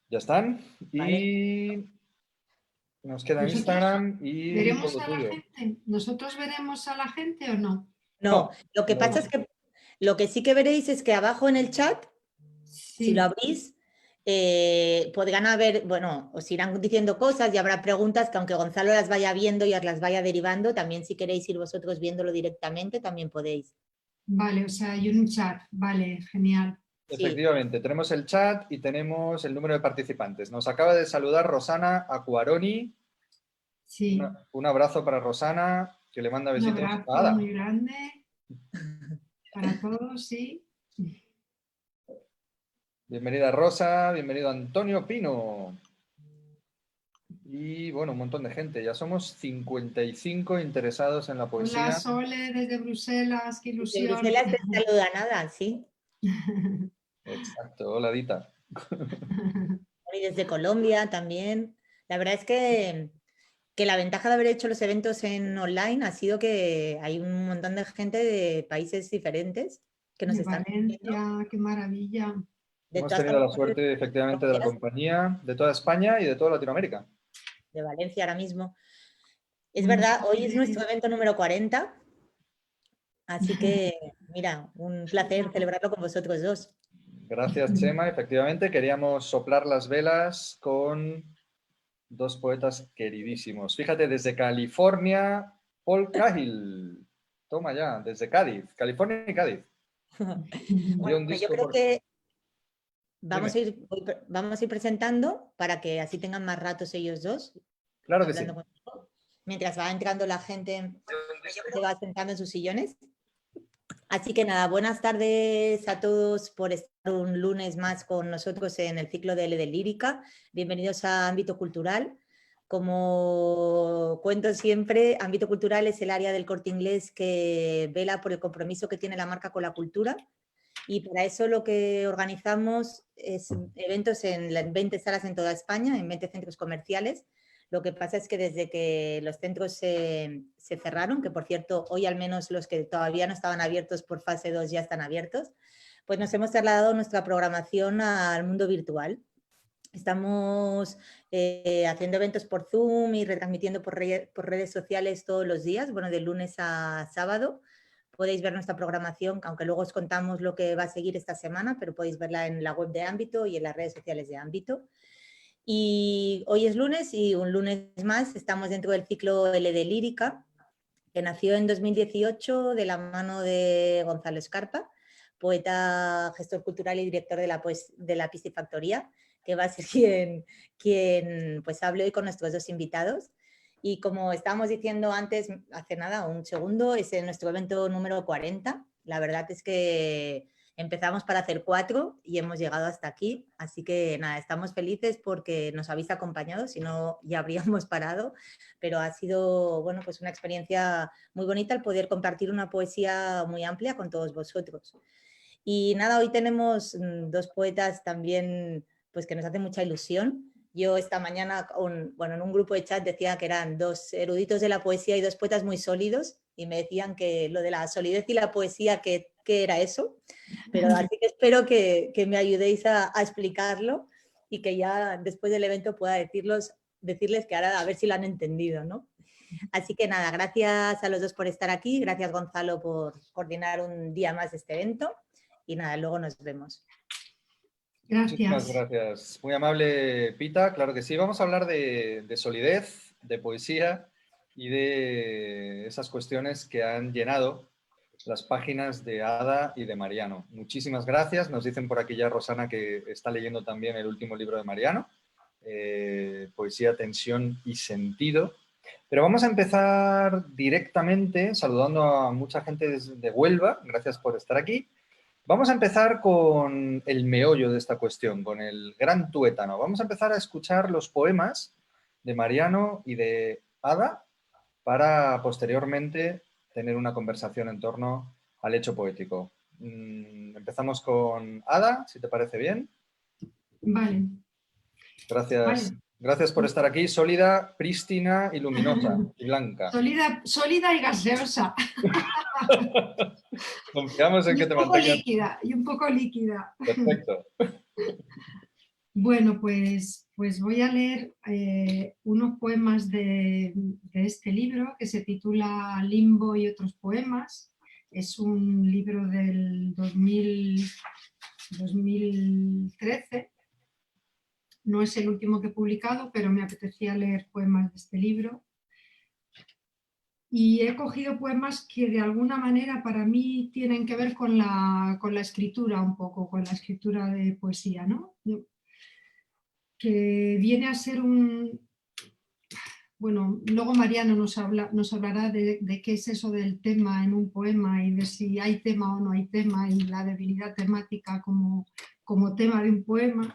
Ya están. Vale. Y nos queda ¿Nosotros Instagram y veremos todo a la tuyo. gente? ¿Nosotros veremos a la gente o no? No, No, lo que pasa es que lo que sí que veréis es que abajo en el chat, si lo Sí, abrís, podrán haber, bueno, os irán diciendo cosas y habrá preguntas que aunque Gonzalo las vaya viendo y os las vaya derivando, también si queréis ir vosotros viéndolo directamente, también podéis. vale, o sea, hay un chat, vale, genial. Sí, efectivamente, tenemos el chat y tenemos el número de participantes. Nos acaba de saludar Rosana Acuaroni. Sí, Un abrazo para Rosana, que le manda un besitos a abrazo muy Ada. grande para todos, sí. Bienvenida Rosa, bienvenido Antonio Pino. Y bueno, un montón de gente. Ya somos 55 interesados en la Hola, poesía. Sole, desde Bruselas, qué desde ilusión. Bruselas te saluda nada, sí. Exacto, hola Dita. Y desde Colombia también. La verdad es que la ventaja de haber hecho los eventos en online ha sido que hay un montón de gente de países diferentes que nos De están viendo, Valencia, qué maravilla. de Hemos todas tenido la partes suerte, efectivamente, de la compañía de toda España y de toda Latinoamérica. de Valencia ahora mismo. Es Bueno, verdad, hoy es nuestro pues, evento número 40, así que, mira, un placer celebrarlo con vosotros dos. Gracias, Chema. Efectivamente, queríamos soplar las velas con dos poetas queridísimos. Fíjate, desde California, Paul Cahill. Toma ya, desde Cádiz, California y Cádiz. Dio Bueno, un yo disco creo por... que Dime. vamos a ir presentando para que así tengan más ratos ellos dos Claro que sí. hablando contigo. Mientras va entrando la gente, se va sentando en sus sillones. Así que nada, buenas tardes a todos por estar un lunes más con nosotros en el ciclo de L de Lírica. Bienvenidos a Ámbito Cultural. Como cuento siempre, Ámbito Cultural es el área del Corte Inglés que vela por el compromiso que tiene la marca con la cultura. Y para eso lo que organizamos es eventos en 20 salas en toda España, en 20 centros comerciales. Lo que pasa es que desde que los centros se cerraron, que por cierto, hoy al menos los que todavía no estaban abiertos por fase 2 ya están abiertos, pues nos hemos trasladado nuestra programación al mundo virtual. Estamos haciendo eventos por Zoom y retransmitiendo por redes sociales todos los días, bueno, de lunes a sábado. Podéis ver nuestra programación, aunque luego os contamos lo que va a seguir esta semana, pero podéis verla en la web de Ámbito y en las redes sociales de Ámbito. Y hoy es lunes y un lunes más estamos dentro del ciclo L de Lírica, que nació en 2018 de la mano de Gonzalo Escarpa, poeta, gestor cultural y director de la Piscifactoría, que va a ser quien pues hable hoy con nuestros dos invitados. Y como estábamos diciendo antes, hace nada, un segundo, es nuestro evento número 40. La verdad es que empezamos para hacer 4 y hemos llegado hasta aquí. Así que nada, estamos felices porque nos habéis acompañado, si no ya habríamos parado. Pero ha sido, bueno, pues una experiencia muy bonita el poder compartir una poesía muy amplia con todos vosotros. Y nada, hoy tenemos dos poetas también pues que nos hace mucha ilusión. Yo esta mañana, bueno, en un grupo de chat decía que eran dos eruditos de la poesía y dos poetas muy sólidos y me decían que lo de la solidez y la poesía, ¿qué era eso? Pero así que espero que me ayudéis a explicarlo y que ya después del evento pueda decirles que ahora a ver si lo han entendido, ¿no? Así que nada, gracias a los dos por estar aquí, gracias Gonzalo por coordinar un día más este evento y nada, luego nos vemos. Muchísimas Gracias. gracias. Muy amable, Pita. Claro que sí. Vamos a hablar de solidez, de poesía y de esas cuestiones que han llenado las páginas de Ada y de Mariano. Muchísimas gracias. Nos dicen por aquí ya Rosana que está leyendo también el último libro de Mariano, Poesía, Tensión y Sentido. Pero vamos a empezar directamente saludando a mucha gente de Huelva. Gracias por estar aquí. Vamos a empezar con el meollo de esta cuestión, con el gran tuétano. Vamos a empezar a escuchar los poemas de Mariano y de Ada para posteriormente tener una conversación en torno al hecho poético. Empezamos con Ada, si te parece bien. Vale, Gracias. vale. Gracias por estar aquí, sólida, prístina y luminosa y blanca. Sólida y gaseosa. Confiamos en Y que un te poco mantengas líquida, y un poco líquida. perfecto. Bueno, pues voy a leer unos poemas de este libro que se titula Limbo y otros poemas. Es un libro del 2013. No es el último que he publicado, pero me apetecía leer poemas de este libro. Y he cogido poemas que de alguna manera para mí tienen que ver con la escritura un poco, con la escritura de poesía, ¿no? Que viene a ser bueno, luego Mariano nos hablará de qué es eso del tema en un poema y de si hay tema o no hay tema y la debilidad temática como tema de un poema,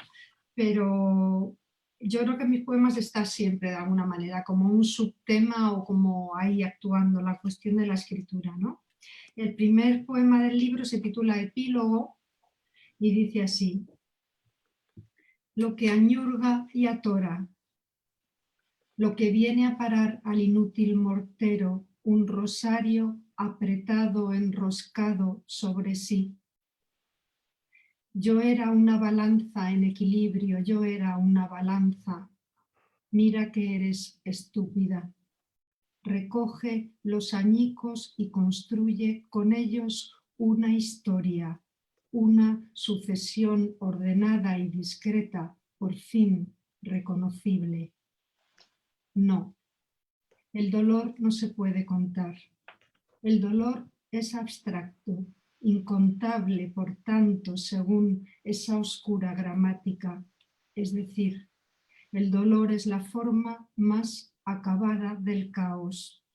pero yo creo que en mis poemas está siempre de alguna manera como un subtema o como ahí actuando la cuestión de la escritura, ¿no? El primer poema del libro se titula Epílogo y dice así: lo que añurga y atora, lo que viene a parar al inútil mortero, un rosario apretado, enroscado sobre sí. Yo era una balanza en equilibrio, yo era una balanza. Mira que eres estúpida. Recoge los añicos y construye con ellos una historia, una sucesión ordenada y discreta, por fin reconocible. No, el dolor no se puede contar. El dolor es abstracto, incontable, por tanto, según esa oscura gramática. Es decir, el dolor es la forma más acabada del caos.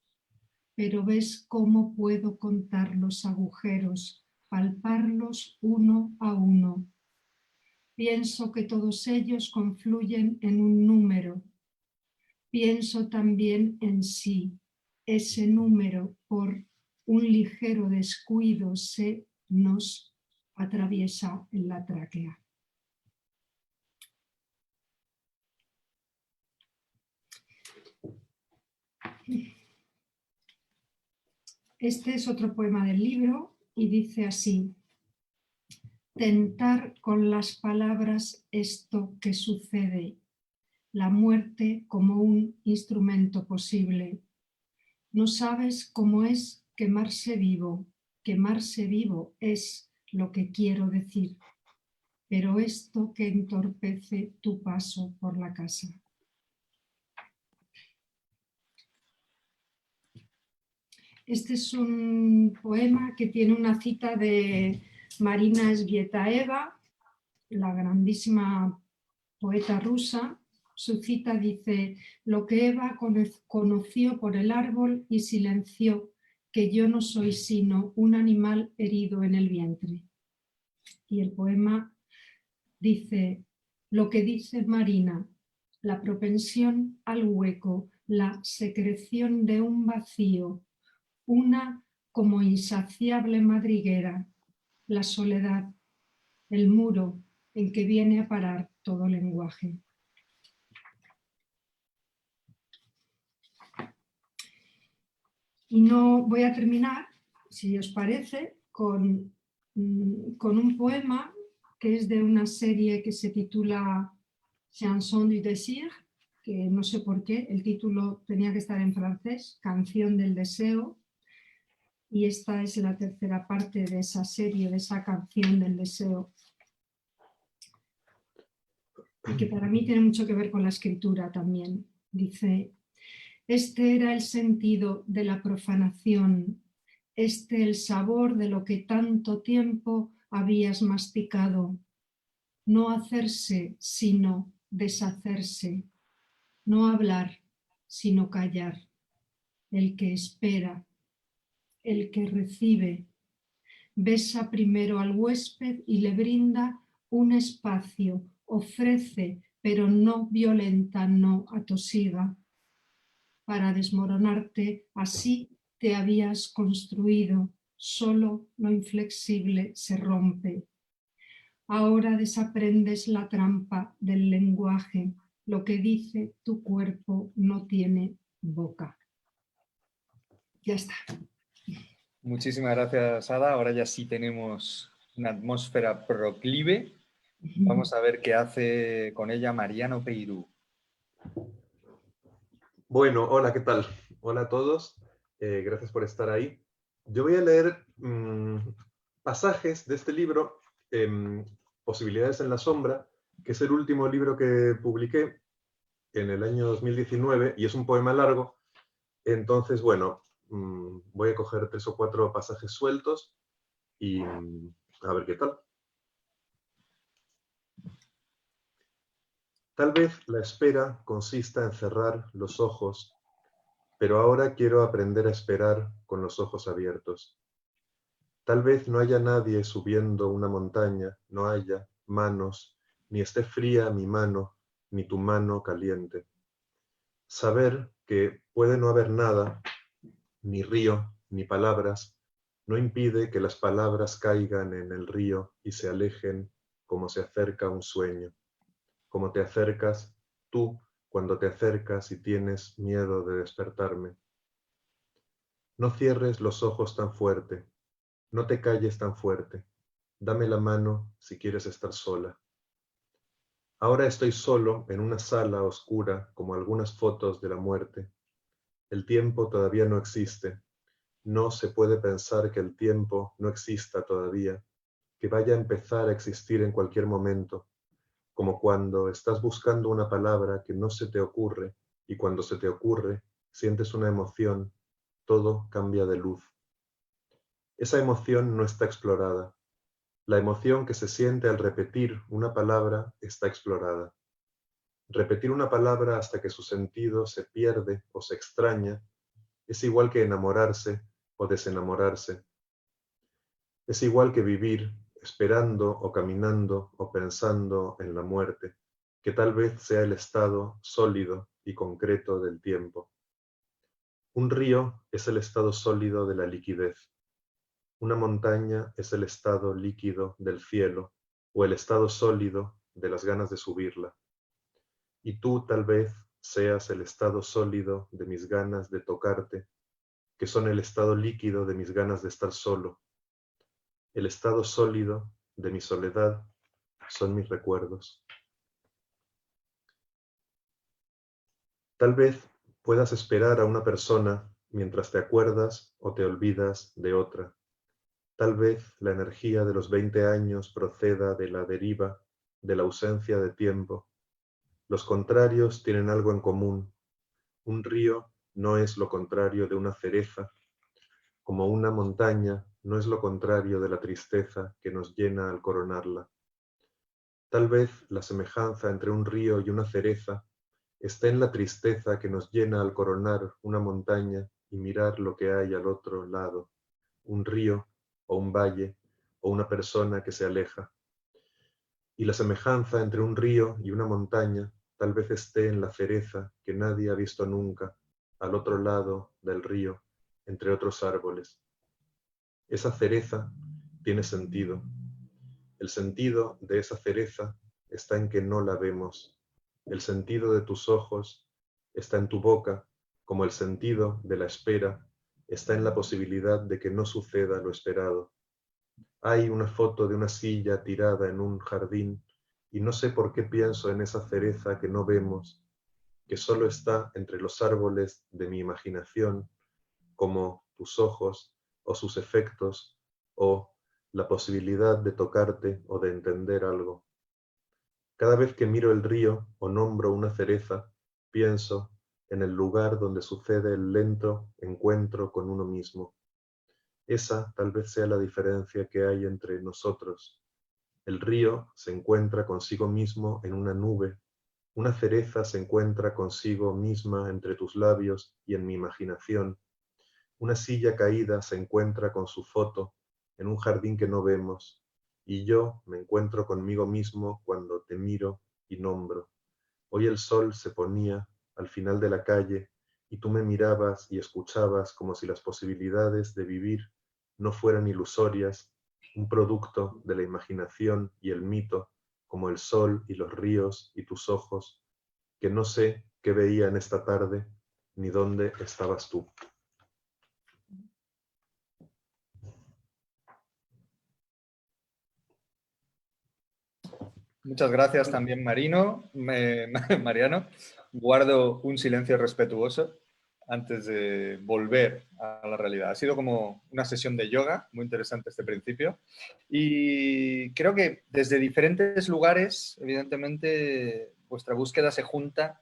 Pero ves cómo puedo contar los agujeros, palparlos uno a uno. Pienso que todos ellos confluyen en un número. Pienso también en sí. Ese número, por un ligero descuido, se nos atraviesa en la tráquea. Este es otro poema del libro y dice así: tentar con las palabras esto que sucede, la muerte como un instrumento posible. No sabes cómo es quemarse vivo es lo que quiero decir, pero esto que entorpece tu paso por la casa. Este es un poema que tiene una cita de Marina Tsvetaeva, la grandísima poeta rusa. Su cita dice: lo que Eva conoció por el árbol y silenció, que yo no soy sino un animal herido en el vientre. Y el poema dice lo que dice Marina: la propensión al hueco, la secreción de un vacío, una como insaciable madriguera, la soledad, el muro en que viene a parar todo lenguaje. Y no voy a terminar, si os parece, con un poema que es de una serie que se titula Chanson du désir, que no sé por qué, el título tenía que estar en francés, Canción del deseo, y esta es la tercera parte de esa serie, de esa Canción del deseo, y que para mí tiene mucho que ver con la escritura también. Dice: este era el sentido de la profanación, este el sabor de lo que tanto tiempo habías masticado. No hacerse, sino deshacerse. No hablar, sino callar. El que espera, el que recibe. Besa primero al huésped y le brinda un espacio. Ofrece, pero no violenta, no atosiga. Para desmoronarte, así te habías construido, solo lo inflexible se rompe. Ahora desaprendes la trampa del lenguaje, lo que dice tu cuerpo no tiene boca. Ya está. Muchísimas gracias, Ada. Ahora ya sí tenemos una atmósfera proclive Vamos a ver qué hace con ella Mariano Peirú. Bueno, hola, ¿qué tal? Hola a todos, gracias por estar ahí. Yo voy a leer pasajes de este libro, Posibilidades en la sombra, que es el último libro que publiqué en el año 2019 y es un poema largo. Entonces, bueno, voy a coger 3 o 4 pasajes sueltos y a ver qué tal. Tal vez la espera consista en cerrar los ojos, pero ahora quiero aprender a esperar con los ojos abiertos. Tal vez no haya nadie subiendo una montaña, no haya manos, ni esté fría mi mano, ni tu mano caliente. Saber que puede no haber nada, ni río, ni palabras, no impide que las palabras caigan en el río y se alejen como se acerca un sueño, como te acercas tú cuando te acercas y tienes miedo de despertarme. No cierres los ojos tan fuerte, no te calles tan fuerte, dame la mano si quieres estar sola. Ahora estoy solo en una sala oscura como algunas fotos de la muerte. El tiempo todavía no existe. No se puede pensar que el tiempo no exista todavía, que vaya a empezar a existir en cualquier momento, como cuando estás buscando una palabra que no se te ocurre y cuando se te ocurre sientes una emoción, todo cambia de luz. Esa emoción no está explorada. La emoción que se siente al repetir una palabra está explorada. Repetir una palabra hasta que su sentido se pierde o se extraña es igual que enamorarse o desenamorarse. Es igual que vivir esperando o caminando o pensando en la muerte, que tal vez sea el estado sólido y concreto del tiempo. Un río es el estado sólido de la liquidez. Una montaña es el estado líquido del cielo o el estado sólido de las ganas de subirla. Y tú tal vez seas el estado sólido de mis ganas de tocarte, que son el estado líquido de mis ganas de estar solo. El estado sólido de mi soledad son mis recuerdos. Tal vez puedas esperar a una persona mientras te acuerdas o te olvidas de otra. Tal vez la energía de los 20 años proceda de la deriva, de la ausencia de tiempo. Los contrarios tienen algo en común. Un río no es lo contrario de una cereza, como una montaña no es lo contrario de la tristeza que nos llena al coronarla. Tal vez la semejanza entre un río y una cereza esté en la tristeza que nos llena al coronar una montaña y mirar lo que hay al otro lado, un río o un valle o una persona que se aleja. Y la semejanza entre un río y una montaña tal vez esté en la cereza que nadie ha visto nunca, al otro lado del río, entre otros árboles. Esa cereza tiene sentido. El sentido de esa cereza está en que no la vemos. El sentido de tus ojos está en tu boca, como el sentido de la espera está en la posibilidad de que no suceda lo esperado. Hay una foto de una silla tirada en un jardín y no sé por qué pienso en esa cereza que no vemos, que solo está entre los árboles de mi imaginación, como tus ojos o sus efectos o la posibilidad de tocarte o de entender algo. Cada vez que miro el río o nombro una cereza, pienso en el lugar donde sucede el lento encuentro con uno mismo. Esa tal vez sea la diferencia que hay entre nosotros. El río se encuentra consigo mismo en una nube, una cereza se encuentra consigo misma entre tus labios y en mi imaginación. Una silla caída se encuentra con su foto en un jardín que no vemos, y yo me encuentro conmigo mismo cuando te miro y nombro. Hoy el sol se ponía al final de la calle y tú me mirabas y escuchabas como si las posibilidades de vivir no fueran ilusorias, un producto de la imaginación y el mito, como el sol y los ríos y tus ojos, que no sé qué veía en esta tarde ni dónde estabas tú. Muchas gracias también, Mariano. Guardo un silencio respetuoso antes de volver a la realidad. Ha sido como una sesión de yoga, muy interesante este principio. Y creo que desde diferentes lugares, evidentemente, vuestra búsqueda se junta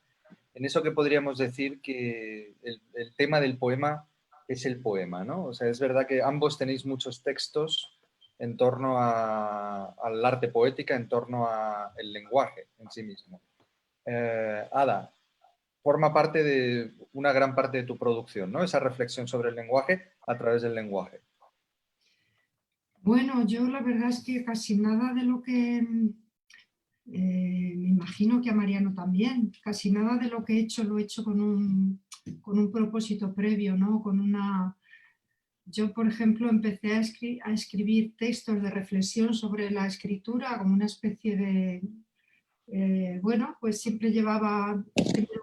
en eso que podríamos decir que el tema del poema es el poema, ¿no? O sea, es verdad que ambos tenéis muchos textos en torno al arte poética, en torno al lenguaje en sí mismo. Ada, forma parte de una gran parte de tu producción, ¿no? Esa reflexión sobre el lenguaje a través del lenguaje. Bueno, yo la verdad es que casi nada de lo que, me imagino que a Mariano también, casi nada de lo que he hecho lo he hecho con un propósito previo, ¿no? Yo, por ejemplo, empecé a escribir textos de reflexión sobre la escritura como una especie de, bueno, pues siempre llevaba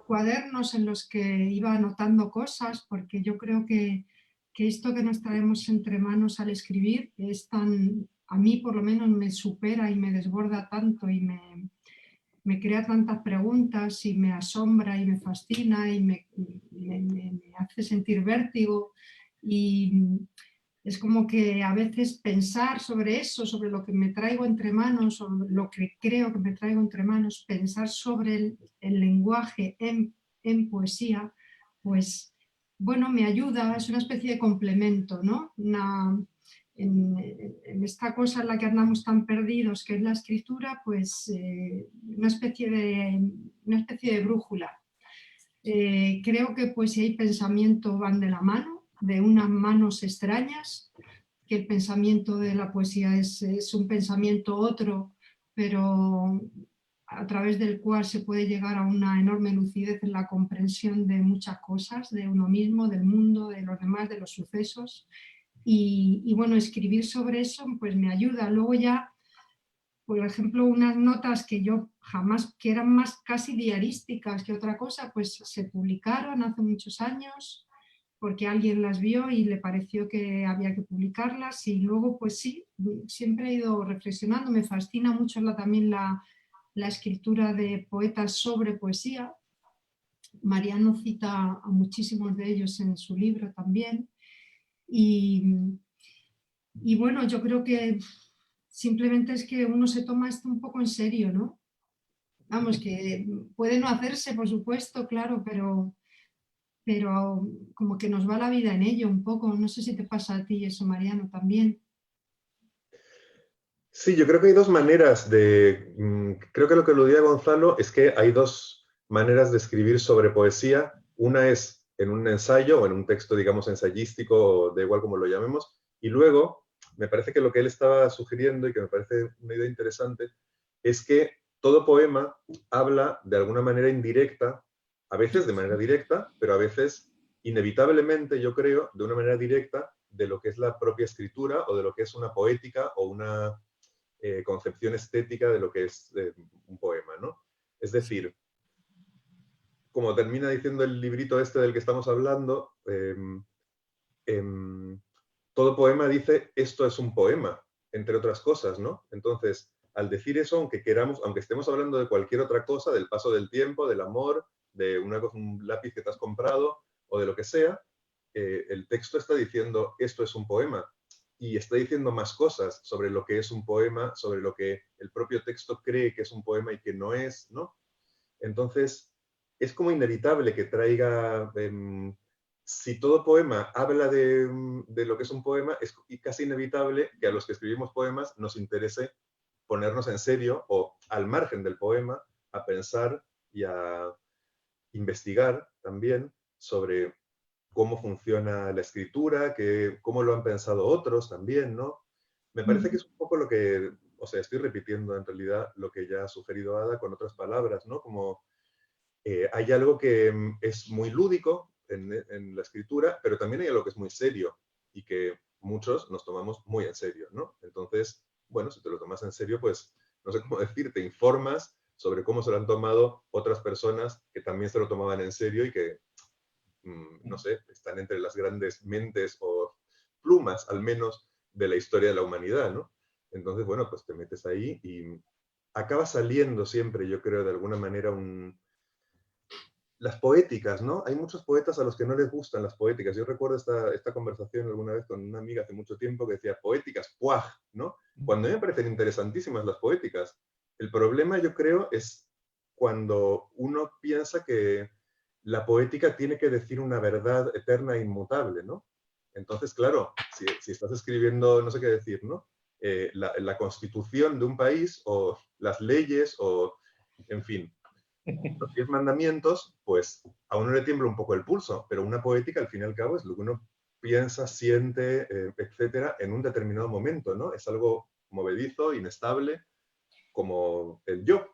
cuadernos en los que iba anotando cosas, porque yo creo que esto que nos traemos entre manos al escribir es tan, a mí por lo menos me supera y me desborda tanto y me crea tantas preguntas y me asombra y me fascina y me hace sentir vértigo, y es como que a veces pensar sobre eso, sobre lo que me traigo entre manos o lo que creo que me traigo entre manos, pensar sobre el lenguaje en poesía, pues bueno, me ayuda, es una especie de complemento, ¿no? En esta cosa en la que andamos tan perdidos, que es la escritura, pues una especie de brújula. Creo que poesía y pensamiento van de la mano, de unas manos extrañas, que el pensamiento de la poesía es un pensamiento otro, pero a través del cual se puede llegar a una enorme lucidez en la comprensión de muchas cosas, de uno mismo, del mundo, de los demás, de los sucesos. Y bueno, escribir sobre eso pues me ayuda. Luego ya, por ejemplo, unas notas que yo jamás, que eran más casi diarísticas que otra cosa, pues se publicaron hace muchos años porque alguien las vio y le pareció que había que publicarlas, y luego pues sí, siempre he ido reflexionando. Me fascina mucho también la escritura de poetas sobre poesía. Mariano cita a muchísimos de ellos en su libro también. Y bueno, yo creo que simplemente es que uno se toma esto un poco en serio, ¿no? Vamos, que puede no hacerse, por supuesto, claro, pero como que nos va la vida en ello un poco. No sé si te pasa a ti eso, Mariano, también. Sí, yo creo que hay dos maneras de... creo que lo que aludía Gonzalo es que hay dos maneras de escribir sobre poesía. Una es en un ensayo o en un texto, digamos, ensayístico, da igual como lo llamemos. Y luego, me parece que lo que él estaba sugiriendo, y que me parece una idea interesante, es que todo poema habla de alguna manera indirecta, a veces de manera directa, pero a veces inevitablemente, yo creo, de una manera directa, de lo que es la propia escritura o de lo que es una poética o una concepción estética de lo que es un poema, ¿no? Es decir, como termina diciendo el librito este del que estamos hablando, todo poema dice esto es un poema, entre otras cosas, ¿no? Entonces, al decir eso, aunque queramos, aunque estemos hablando de cualquier otra cosa, del paso del tiempo, del amor, de un lápiz que te has comprado o de lo que sea, el texto está diciendo esto es un poema. Y está diciendo más cosas sobre lo que es un poema, sobre lo que el propio texto cree que es un poema y que no es, ¿no? Entonces, es como inevitable que traiga, si todo poema habla de lo que es un poema, es casi inevitable que a los que escribimos poemas nos interese ponernos en serio o al margen del poema a pensar y a investigar también sobre cómo funciona la escritura, cómo lo han pensado otros también, ¿no? Me parece que es un poco lo que, o sea, estoy repitiendo en realidad lo que ya ha sugerido Ada con otras palabras, ¿no? Como hay algo que es muy lúdico en la escritura, pero también hay algo que es muy serio y que muchos nos tomamos muy en serio, ¿no? Entonces, bueno, si te lo tomas en serio, pues no sé cómo decir, te informas sobre cómo se lo han tomado otras personas que también se lo tomaban en serio y que no sé, están entre las grandes mentes o plumas, al menos, de la historia de la humanidad, ¿no? Entonces, bueno, pues te metes ahí acaba saliendo siempre, yo creo, de alguna manera las poéticas, ¿no? Hay muchos poetas a los que no les gustan las poéticas. Yo recuerdo esta conversación alguna vez con una amiga hace mucho tiempo que decía, poéticas, ¡puaj! ¿No? Cuando a mí me parecen interesantísimas las poéticas. El problema, yo creo, es cuando uno piensa que la poética tiene que decir una verdad eterna e inmutable, ¿no? Entonces, claro, si estás escribiendo, no sé qué decir, ¿no? La constitución de un país o las leyes o, en fin, los 10 mandamientos, pues a uno le tiembla un poco el pulso, pero una poética al fin y al cabo es lo que uno piensa, siente, etcétera, en un determinado momento, ¿no? Es algo movedizo, inestable, como el yo.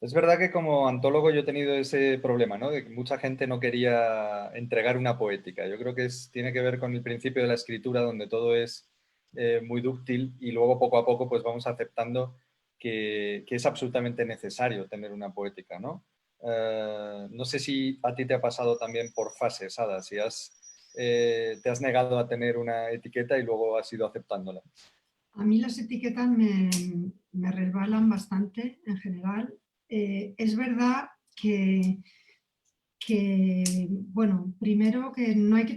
Es verdad que como antólogo yo he tenido ese problema, ¿no? De que mucha gente no quería entregar una poética. Yo creo que tiene que ver con el principio de la escritura, donde todo es muy dúctil y luego poco a poco pues vamos aceptando que es absolutamente necesario tener una poética, ¿no? No sé si a ti te ha pasado también por fases, Ada, si te has negado a tener una etiqueta y luego has ido aceptándola. A mí las etiquetas me resbalan bastante en general. Es verdad bueno, primero que no hay que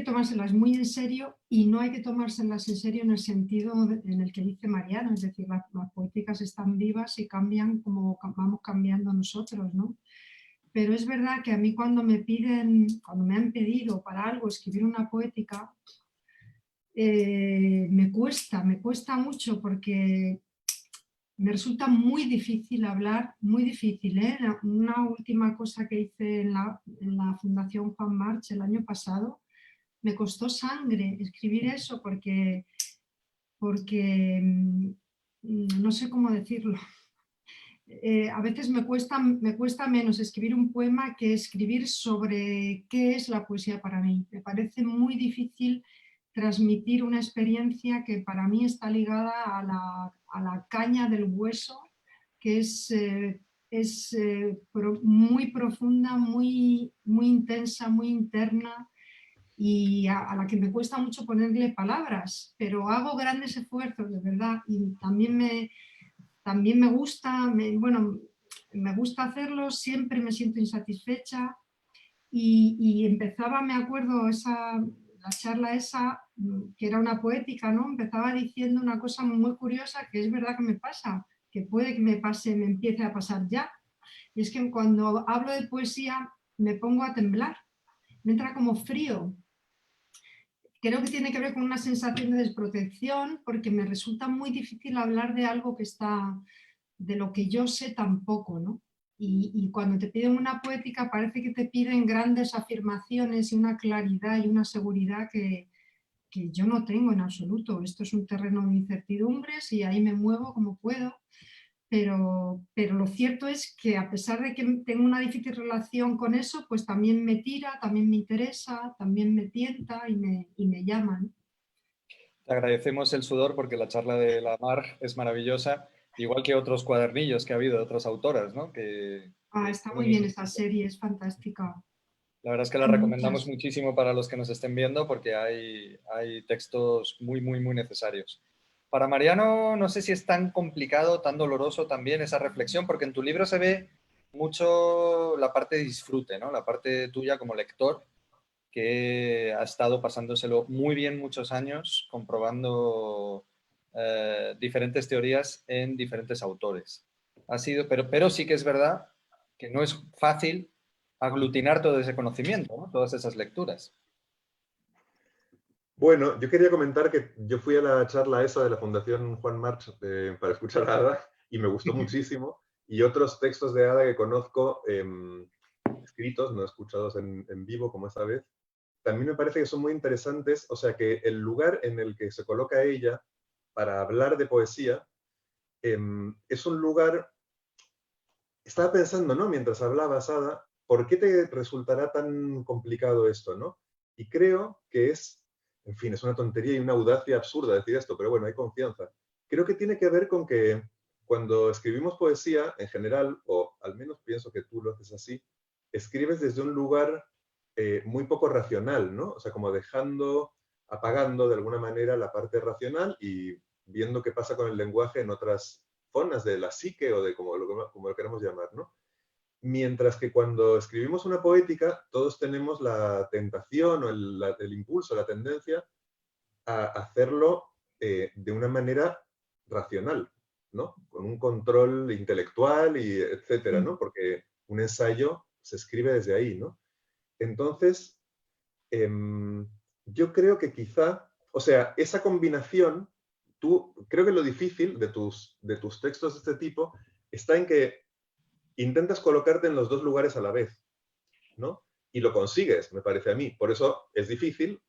tomárselas muy en serio y no hay que tomárselas en serio en el sentido en el que dice Mariano, es decir, las poéticas están vivas y cambian como vamos cambiando nosotros, ¿no? Pero es verdad que a mí cuando me han pedido para algo escribir una poética, me cuesta mucho porque me resulta muy difícil hablar, muy difícil. Una última cosa que hice en la Fundación Juan March el año pasado, me costó sangre escribir eso porque no sé cómo decirlo. A veces me cuesta menos escribir un poema que escribir sobre qué es la poesía para mí. Me parece muy difícil transmitir una experiencia que para mí está ligada a la caña del hueso, que es muy profunda, muy intensa, muy interna y a la que me cuesta mucho ponerle palabras, pero hago grandes esfuerzos, de verdad, y también me gusta, bueno, me gusta hacerlo, siempre me siento insatisfecha y empezaba, me acuerdo, la charla esa, que era una poética, ¿no? Empezaba diciendo una cosa muy curiosa que es verdad que me pasa, que puede que me empiece a pasar ya. Y es que cuando hablo de poesía me pongo a temblar, me entra como frío. Creo que tiene que ver con una sensación de desprotección porque me resulta muy difícil hablar de algo que está, de lo que yo sé tampoco, ¿no? Y cuando te piden una poética parece que te piden grandes afirmaciones y una claridad y una seguridad que yo no tengo en absoluto. Esto es un terreno de incertidumbres y ahí me muevo como puedo, pero lo cierto es que a pesar de que tengo una difícil relación con eso, pues también me tira, también me interesa, también me tienta y me llaman. Te agradecemos el sudor porque la charla de la Mar es maravillosa, igual que otros cuadernillos que ha habido de otras autoras, ¿no? Está muy bien esa serie, es fantástica. La verdad es que la Hay recomendamos muchas. muchísimo para los que nos estén viendo porque hay textos muy, muy, muy necesarios. Para Mariano, no sé si es tan complicado, tan doloroso también esa reflexión, porque en tu libro se ve mucho la parte de disfrute, ¿no? La parte tuya como lector, que ha estado pasándoselo muy bien muchos años, comprobando diferentes teorías en diferentes autores. Pero sí que es verdad que no es fácil aglutinar todo ese conocimiento, ¿no? Todas esas lecturas. Bueno, yo quería comentar que yo fui a la charla esa de la Fundación Juan March para escuchar a Ada y me gustó muchísimo. Y otros textos de Ada que conozco, escritos, no escuchados en vivo como esta vez, también me parece que son muy interesantes. O sea, que el lugar en el que se coloca ella para hablar de poesía es un lugar. Estaba pensando, ¿no? Mientras hablabas, Ada, ¿por qué te resultará tan complicado esto, no? Y creo que en fin, es una tontería y una audacia absurda decir esto, pero bueno, hay confianza. Creo que tiene que ver con que cuando escribimos poesía, en general, o al menos pienso que tú lo haces así, escribes desde un lugar muy poco racional, ¿no? O sea, como apagando de alguna manera la parte racional y viendo qué pasa con el lenguaje en otras zonas de la psique o de como lo queramos llamar, ¿no? Mientras que cuando escribimos una poética, todos tenemos la tentación o el impulso, la tendencia a hacerlo de una manera racional, ¿no? Con un control intelectual y etcétera, ¿no? Porque un ensayo se escribe desde ahí, ¿no? Entonces, yo creo que quizá, o sea, esa combinación, creo que lo difícil de tus textos de este tipo está en que intentas colocarte en los dos lugares a la vez, ¿no? Y lo consigues, me parece a mí. Por eso es difícil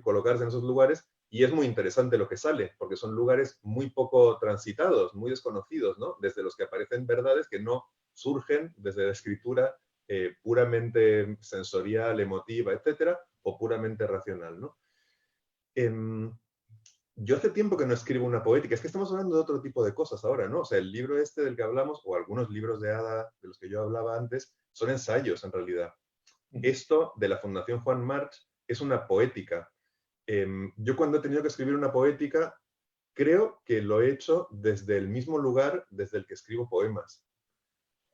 colocarse en esos lugares y es muy interesante lo que sale, porque son lugares muy poco transitados, muy desconocidos, ¿no? Desde los que aparecen verdades que no surgen desde la escritura puramente sensorial, emotiva, etcétera, o puramente racional, ¿no? Yo hace tiempo que no escribo una poética, es que estamos hablando de otro tipo de cosas ahora, ¿no? O sea, el libro este del que hablamos, o algunos libros de Ada de los que yo hablaba antes, son ensayos en realidad. Esto de la Fundación Juan March es una poética. Yo cuando he tenido que escribir una poética, creo que lo he hecho desde el mismo lugar desde el que escribo poemas.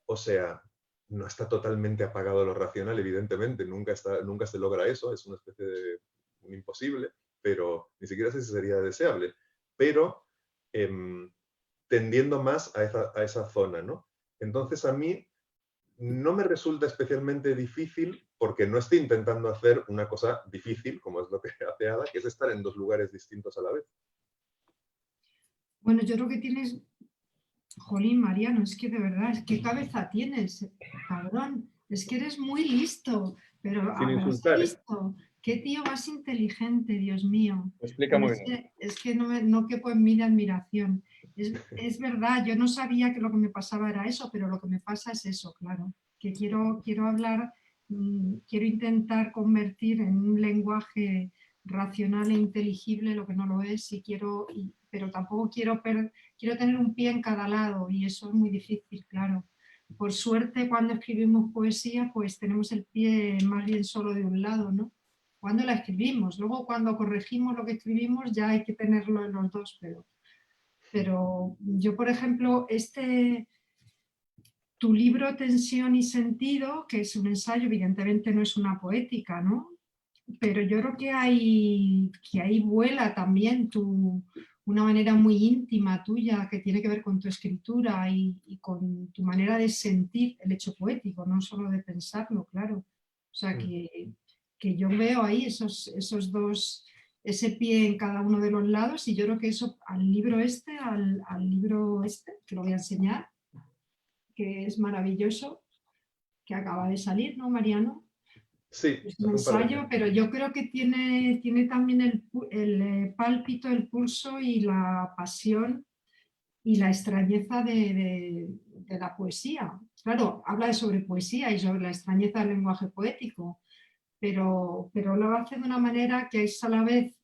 O sea, no está totalmente apagado lo racional, evidentemente, nunca se logra eso, es una especie de un imposible, pero ni siquiera sé si sería deseable, pero tendiendo más a esa zona, ¿no? Entonces a mí no me resulta especialmente difícil porque no estoy intentando hacer una cosa difícil, como es lo que hace Ada, que es estar en dos lugares distintos a la vez. Bueno, yo creo que tienes, jolín, Mariano, es que de verdad, es que cabeza tienes, cabrón, es que eres muy listo, pero Sin habrás insultar, ¿eh? visto, qué tío más inteligente, Dios mío. Lo explica Pero muy bien. es que no quepo en mí de admiración. Es verdad, yo no sabía que lo que me pasaba era eso, pero lo que me pasa es eso, claro, que quiero hablar, quiero intentar convertir en un lenguaje racional e inteligible lo que no lo es, pero tampoco quiero tener un pie en cada lado y eso es muy difícil, claro. Por suerte, cuando escribimos poesía, pues tenemos el pie más bien solo de un lado, ¿no? Cuando la escribimos, luego cuando corregimos lo que escribimos ya hay que tenerlo en los dos, pero yo, por ejemplo, tu libro Tensión y Sentido, que es un ensayo, evidentemente no es una poética, ¿no? Pero yo creo que ahí vuela también una manera muy íntima tuya que tiene que ver con tu escritura y con tu manera de sentir el hecho poético, no solo de pensarlo, claro. O sea que yo veo ahí esos dos, ese pie en cada uno de los lados y yo creo que eso al libro este, que lo voy a enseñar, que es maravilloso, que acaba de salir, ¿no, Mariano? Sí, Es un hace un par de ensayo, meses. pero yo creo que tiene también el pálpito, el pulso y la pasión y la extrañeza de la poesía. Claro, habla sobre poesía y sobre la extrañeza del lenguaje poético, pero lo hace de una manera que es a la vez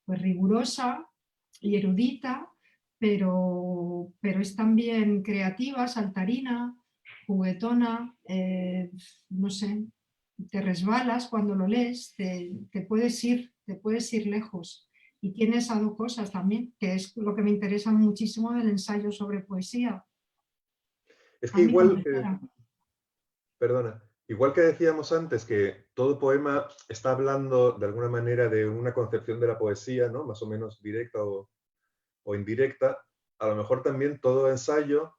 pues rigurosa y erudita, pero es también creativa, saltarina, juguetona, no sé, te resbalas cuando lo lees, te puedes ir lejos. Y tiene esas dos cosas también, que es lo que me interesa muchísimo del ensayo sobre poesía. Es A que mí igual como que, autora. perdona, igual que decíamos antes que todo poema está hablando de alguna manera de una concepción de la poesía, ¿no? Más o menos directa o indirecta, a lo mejor también todo ensayo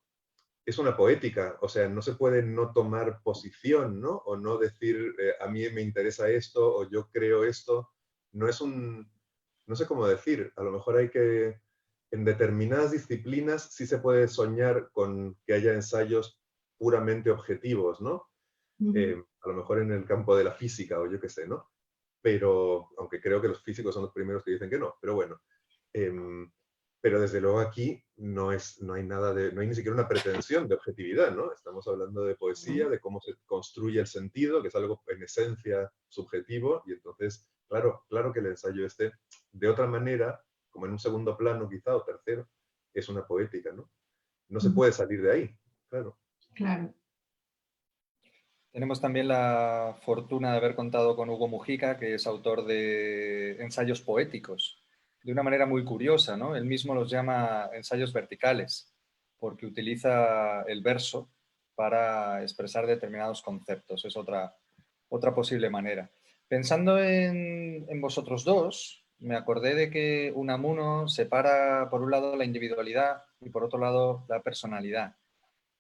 es una poética, o sea, no se puede no tomar posición, ¿no? O no decir, a mí me interesa esto, o yo creo esto. No es no sé cómo decir, a lo mejor hay que, en determinadas disciplinas sí se puede soñar con que haya ensayos puramente objetivos, ¿no? A lo mejor en el campo de la física o yo qué sé, ¿no? Pero, aunque creo que los físicos son los primeros que dicen que no, pero bueno. Pero desde luego aquí no hay nada no hay ni siquiera una pretensión de objetividad, ¿no? Estamos hablando de poesía, de cómo se construye el sentido, que es algo en esencia subjetivo, y entonces, claro que el ensayo de otra manera, como en un segundo plano quizá, o tercero, es una poética, ¿no? No se puede salir de ahí, claro. Claro. Tenemos también la fortuna de haber contado con Hugo Mujica, que es autor de ensayos poéticos, de una manera muy curiosa, ¿no? Él mismo los llama ensayos verticales. porque utiliza el verso para expresar determinados conceptos. Es otra posible manera. Pensando en vosotros dos, me acordé de que Unamuno separa por un lado la individualidad y por otro lado la personalidad.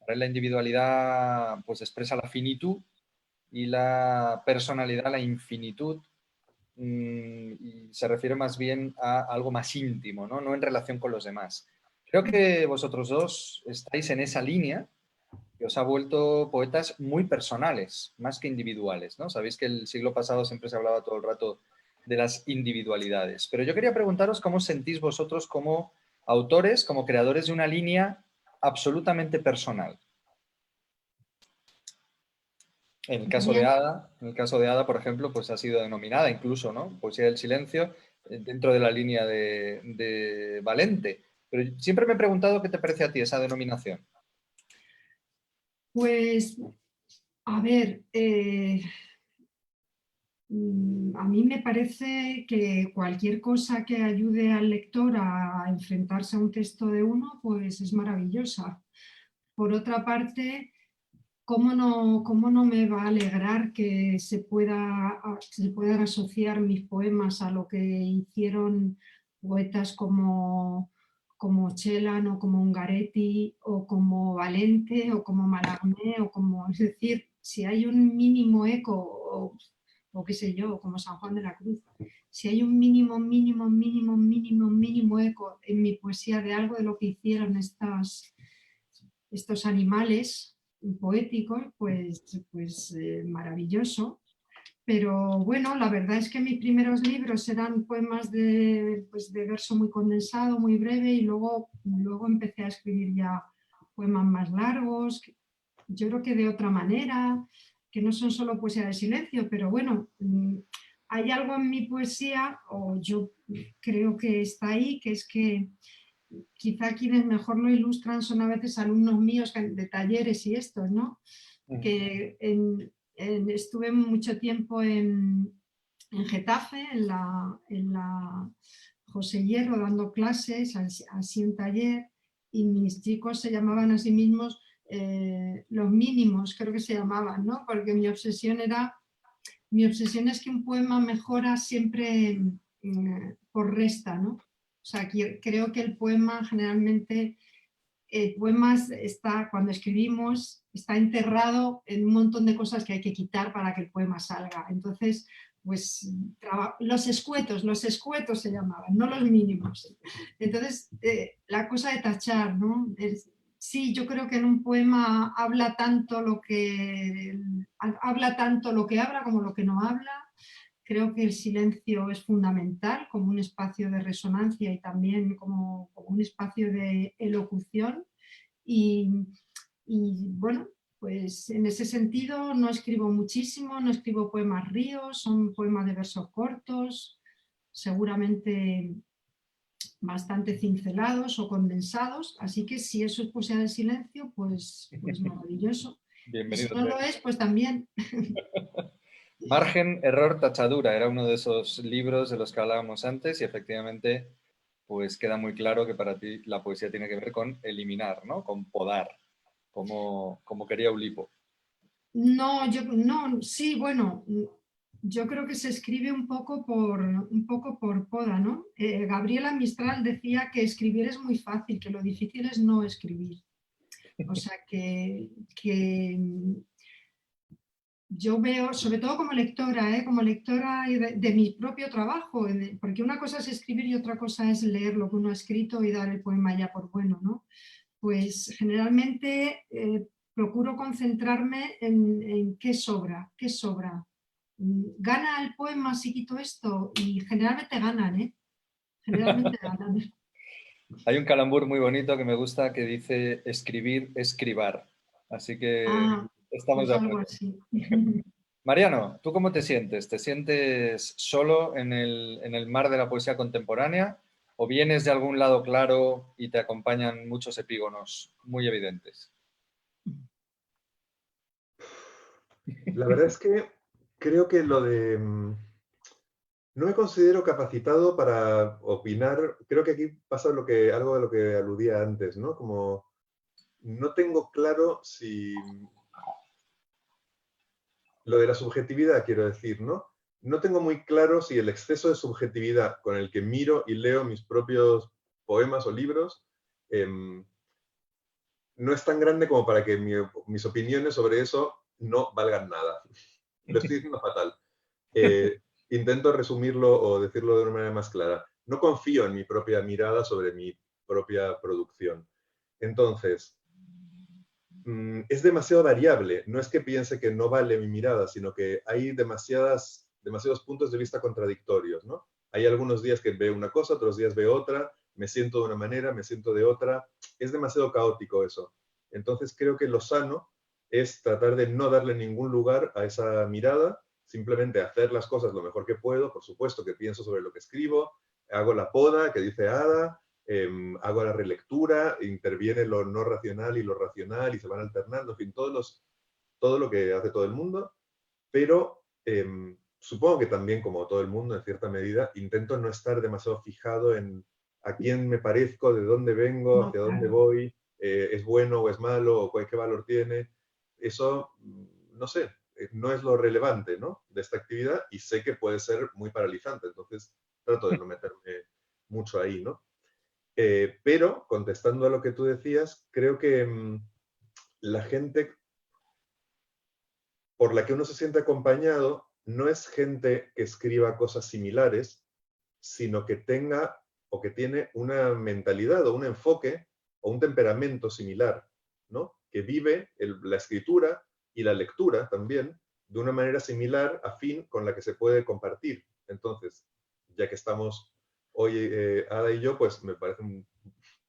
La individualidad pues expresa la finitud y la personalidad la infinitud, y se refiere más bien a algo más íntimo, ¿no? No en relación con los demás. Creo que vosotros dos estáis en esa línea que os ha vuelto poetas muy personales, más que individuales, ¿no? Sabéis que el siglo pasado siempre se hablaba todo el rato de las individualidades. Pero yo quería preguntaros cómo sentís vosotros como autores, como creadores de una línea absolutamente personal. En el caso de Ada, por ejemplo, pues ha sido denominada incluso, ¿no? Poesía del silencio, dentro de la línea de Valente. Pero siempre me he preguntado qué te parece a ti esa denominación. Pues, a ver, a mí me parece que cualquier cosa que ayude al lector a enfrentarse a un texto de uno, pues es maravillosa. Por otra parte, ¿cómo no me va a alegrar que se puedan asociar mis poemas a lo que hicieron poetas como Celan o como Ungaretti o como Valente o como Mallarmé es decir, si hay un mínimo eco o qué sé yo, como San Juan de la Cruz, si hay un mínimo eco en mi poesía de algo de lo que hicieron estos animales poéticos, pues maravilloso. Pero bueno, la verdad es que mis primeros libros eran poemas de verso muy condensado, muy breve, y luego empecé a escribir ya poemas más largos, yo creo que de otra manera, que no son solo poesía de silencio, pero bueno, hay algo en mi poesía, o yo creo que está ahí, que es que quizá quienes mejor lo ilustran son a veces alumnos míos de talleres y estos, ¿no? Que estuve mucho tiempo en Getafe, en la José Hierro, dando clases, así un taller, y mis chicos se llamaban a sí mismos los mínimos, creo que se llamaban, ¿no? Porque mi obsesión es que un poema mejora siempre por resta, ¿no? O sea, creo que el poema generalmente, cuando escribimos, está enterrado en un montón de cosas que hay que quitar para que el poema salga. Entonces, pues los escuetos se llamaban, no los mínimos. Entonces, la cosa de tachar, ¿no? Sí, yo creo que en un poema habla tanto lo que habla como lo que no habla. Creo que el silencio es fundamental como un espacio de resonancia y también como un espacio de elocución. Y bueno, pues en ese sentido no escribo muchísimo, no escribo poemas ríos, son poemas de versos cortos, seguramente bastante cincelados o condensados, así que si eso es poesía del silencio, pues maravilloso. Bienvenido. Y si no lo es, pues también. Margen, error, tachadura, era uno de esos libros de los que hablábamos antes y efectivamente pues queda muy claro que para ti la poesía tiene que ver con eliminar, ¿no? Con podar, como quería Ulipo. No, sí, bueno, yo creo que se escribe un poco por poda, ¿no? Gabriela Mistral decía que escribir es muy fácil, que lo difícil es no escribir. O sea que yo veo, sobre todo como lectora de mi propio trabajo, porque una cosa es escribir y otra cosa es leer lo que uno ha escrito y dar el poema ya por bueno, ¿no? Pues generalmente procuro concentrarme en qué sobra. ¿Gana el poema si quito esto? Y generalmente ganan, ¿eh? Generalmente ganan. Hay un calambur muy bonito que me gusta que dice escribir, escribar. Así que estamos Pues de algo acuerdo. así. Mariano, ¿tú cómo te sientes? ¿Te sientes solo en el mar de la poesía contemporánea o vienes de algún lado claro y te acompañan muchos epígonos muy evidentes? La verdad es que creo que no me considero capacitado para opinar. Creo que aquí pasa algo de lo que aludía antes, ¿no? Como no tengo claro si... Lo de la subjetividad, quiero decir, ¿no? No tengo muy claro si el exceso de subjetividad con el que miro y leo mis propios poemas o libros no es tan grande como para que mis opiniones sobre eso no valgan nada. Lo estoy diciendo fatal. Intento resumirlo o decirlo de una manera más clara. No confío en mi propia mirada sobre mi propia producción. Entonces, es demasiado variable. No es que piense que no vale mi mirada, sino que hay demasiados puntos de vista contradictorios, ¿no? Hay algunos días que veo una cosa, otros días veo otra, me siento de una manera, me siento de otra. Es demasiado caótico eso. Entonces creo que lo sano es tratar de no darle ningún lugar a esa mirada, simplemente hacer las cosas lo mejor que puedo. Por supuesto que pienso sobre lo que escribo, hago la poda que dice Ada, hago la relectura, interviene lo no racional y lo racional y se van alternando, en fin, todo lo que hace todo el mundo, pero supongo que también, como todo el mundo, en cierta medida, intento no estar demasiado fijado en a quién me parezco, de dónde vengo, No, hacia dónde claro. voy, es bueno o es malo, o qué valor tiene. Eso, no sé, no es lo relevante, ¿no?, de esta actividad, y sé que puede ser muy paralizante, entonces trato de no meterme mucho ahí, ¿no? Pero, contestando a lo que tú decías, creo que la gente por la que uno se siente acompañado no es gente que escriba cosas similares, sino que tenga o que tiene una mentalidad o un enfoque o un temperamento similar, ¿no? Que vive la escritura y la lectura también de una manera similar, afín, con la que se puede compartir. Entonces, ya que estamos hoy Ada y yo, pues me parece un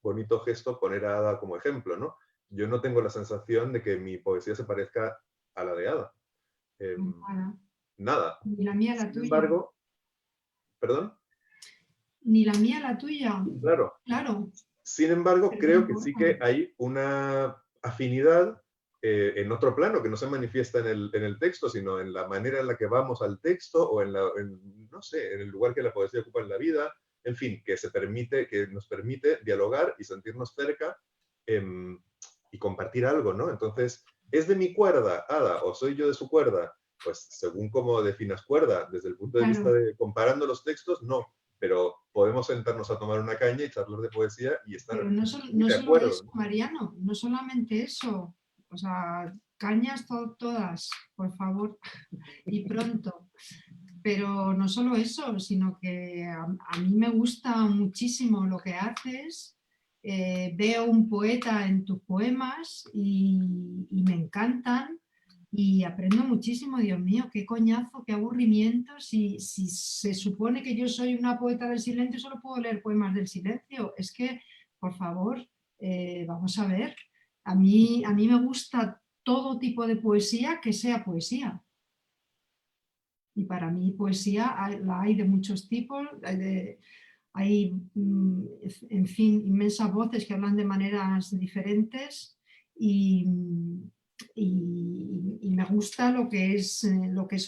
bonito gesto poner a Ada como ejemplo, ¿no? Yo no tengo la sensación de que mi poesía se parezca a la de Ada. Nada. Nada. Ni la mía la Sin tuya. embargo, ¿perdón? Ni la mía la tuya. Claro. Claro. Sin embargo, Pero no creo que sí que importa. hay una afinidad en otro plano que no se manifiesta en el texto, sino en la manera en la que vamos al texto o no sé, en el lugar que la poesía ocupa en la vida, en fin, que nos permite dialogar y sentirnos cerca y compartir algo, ¿no? Entonces, ¿es de mi cuerda, Ada, o soy yo de su cuerda? Pues según cómo definas cuerda, desde el punto de vista Claro. de comparando los textos, no, pero podemos sentarnos a tomar una caña y charlar de poesía y estar Pero no, muy no de solo acuerdo, eso, ¿no? Mariano, no solamente eso. O sea, cañas todas, por favor, y pronto. Pero no solo eso, sino que a mí me gusta muchísimo lo que haces. Veo un poeta en tus poemas y me encantan y aprendo muchísimo. Dios mío, qué coñazo, qué aburrimiento. Si se supone que yo soy una poeta del silencio, solo puedo leer poemas del silencio. Es que, por favor, vamos a ver. A mí me gusta todo tipo de poesía que sea poesía. Y para mí poesía la hay de muchos tipos, en fin, inmensas voces que hablan de maneras diferentes y, y me gusta lo que es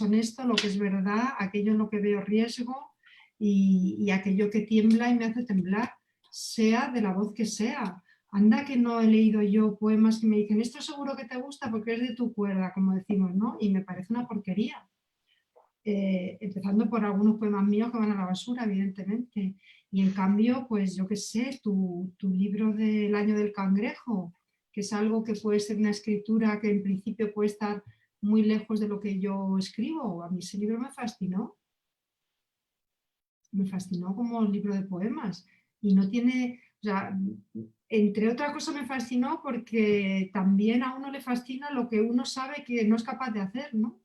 honesto, lo que es verdad, aquello en lo que veo riesgo y aquello que tiembla y me hace temblar, sea de la voz que sea. Anda que no he leído yo poemas que me dicen, esto seguro que te gusta porque es de tu cuerda, como decimos, ¿no? Y me parece una porquería. Empezando por algunos poemas míos que van a la basura, evidentemente. Y en cambio, pues yo qué sé, tu libro del año del cangrejo, que es algo que puede ser una escritura que en principio puede estar muy lejos de lo que yo escribo. A mí ese libro me fascinó como libro de poemas. Y no tiene, o sea, entre otras cosas me fascinó porque también a uno le fascina lo que uno sabe que no es capaz de hacer, ¿no?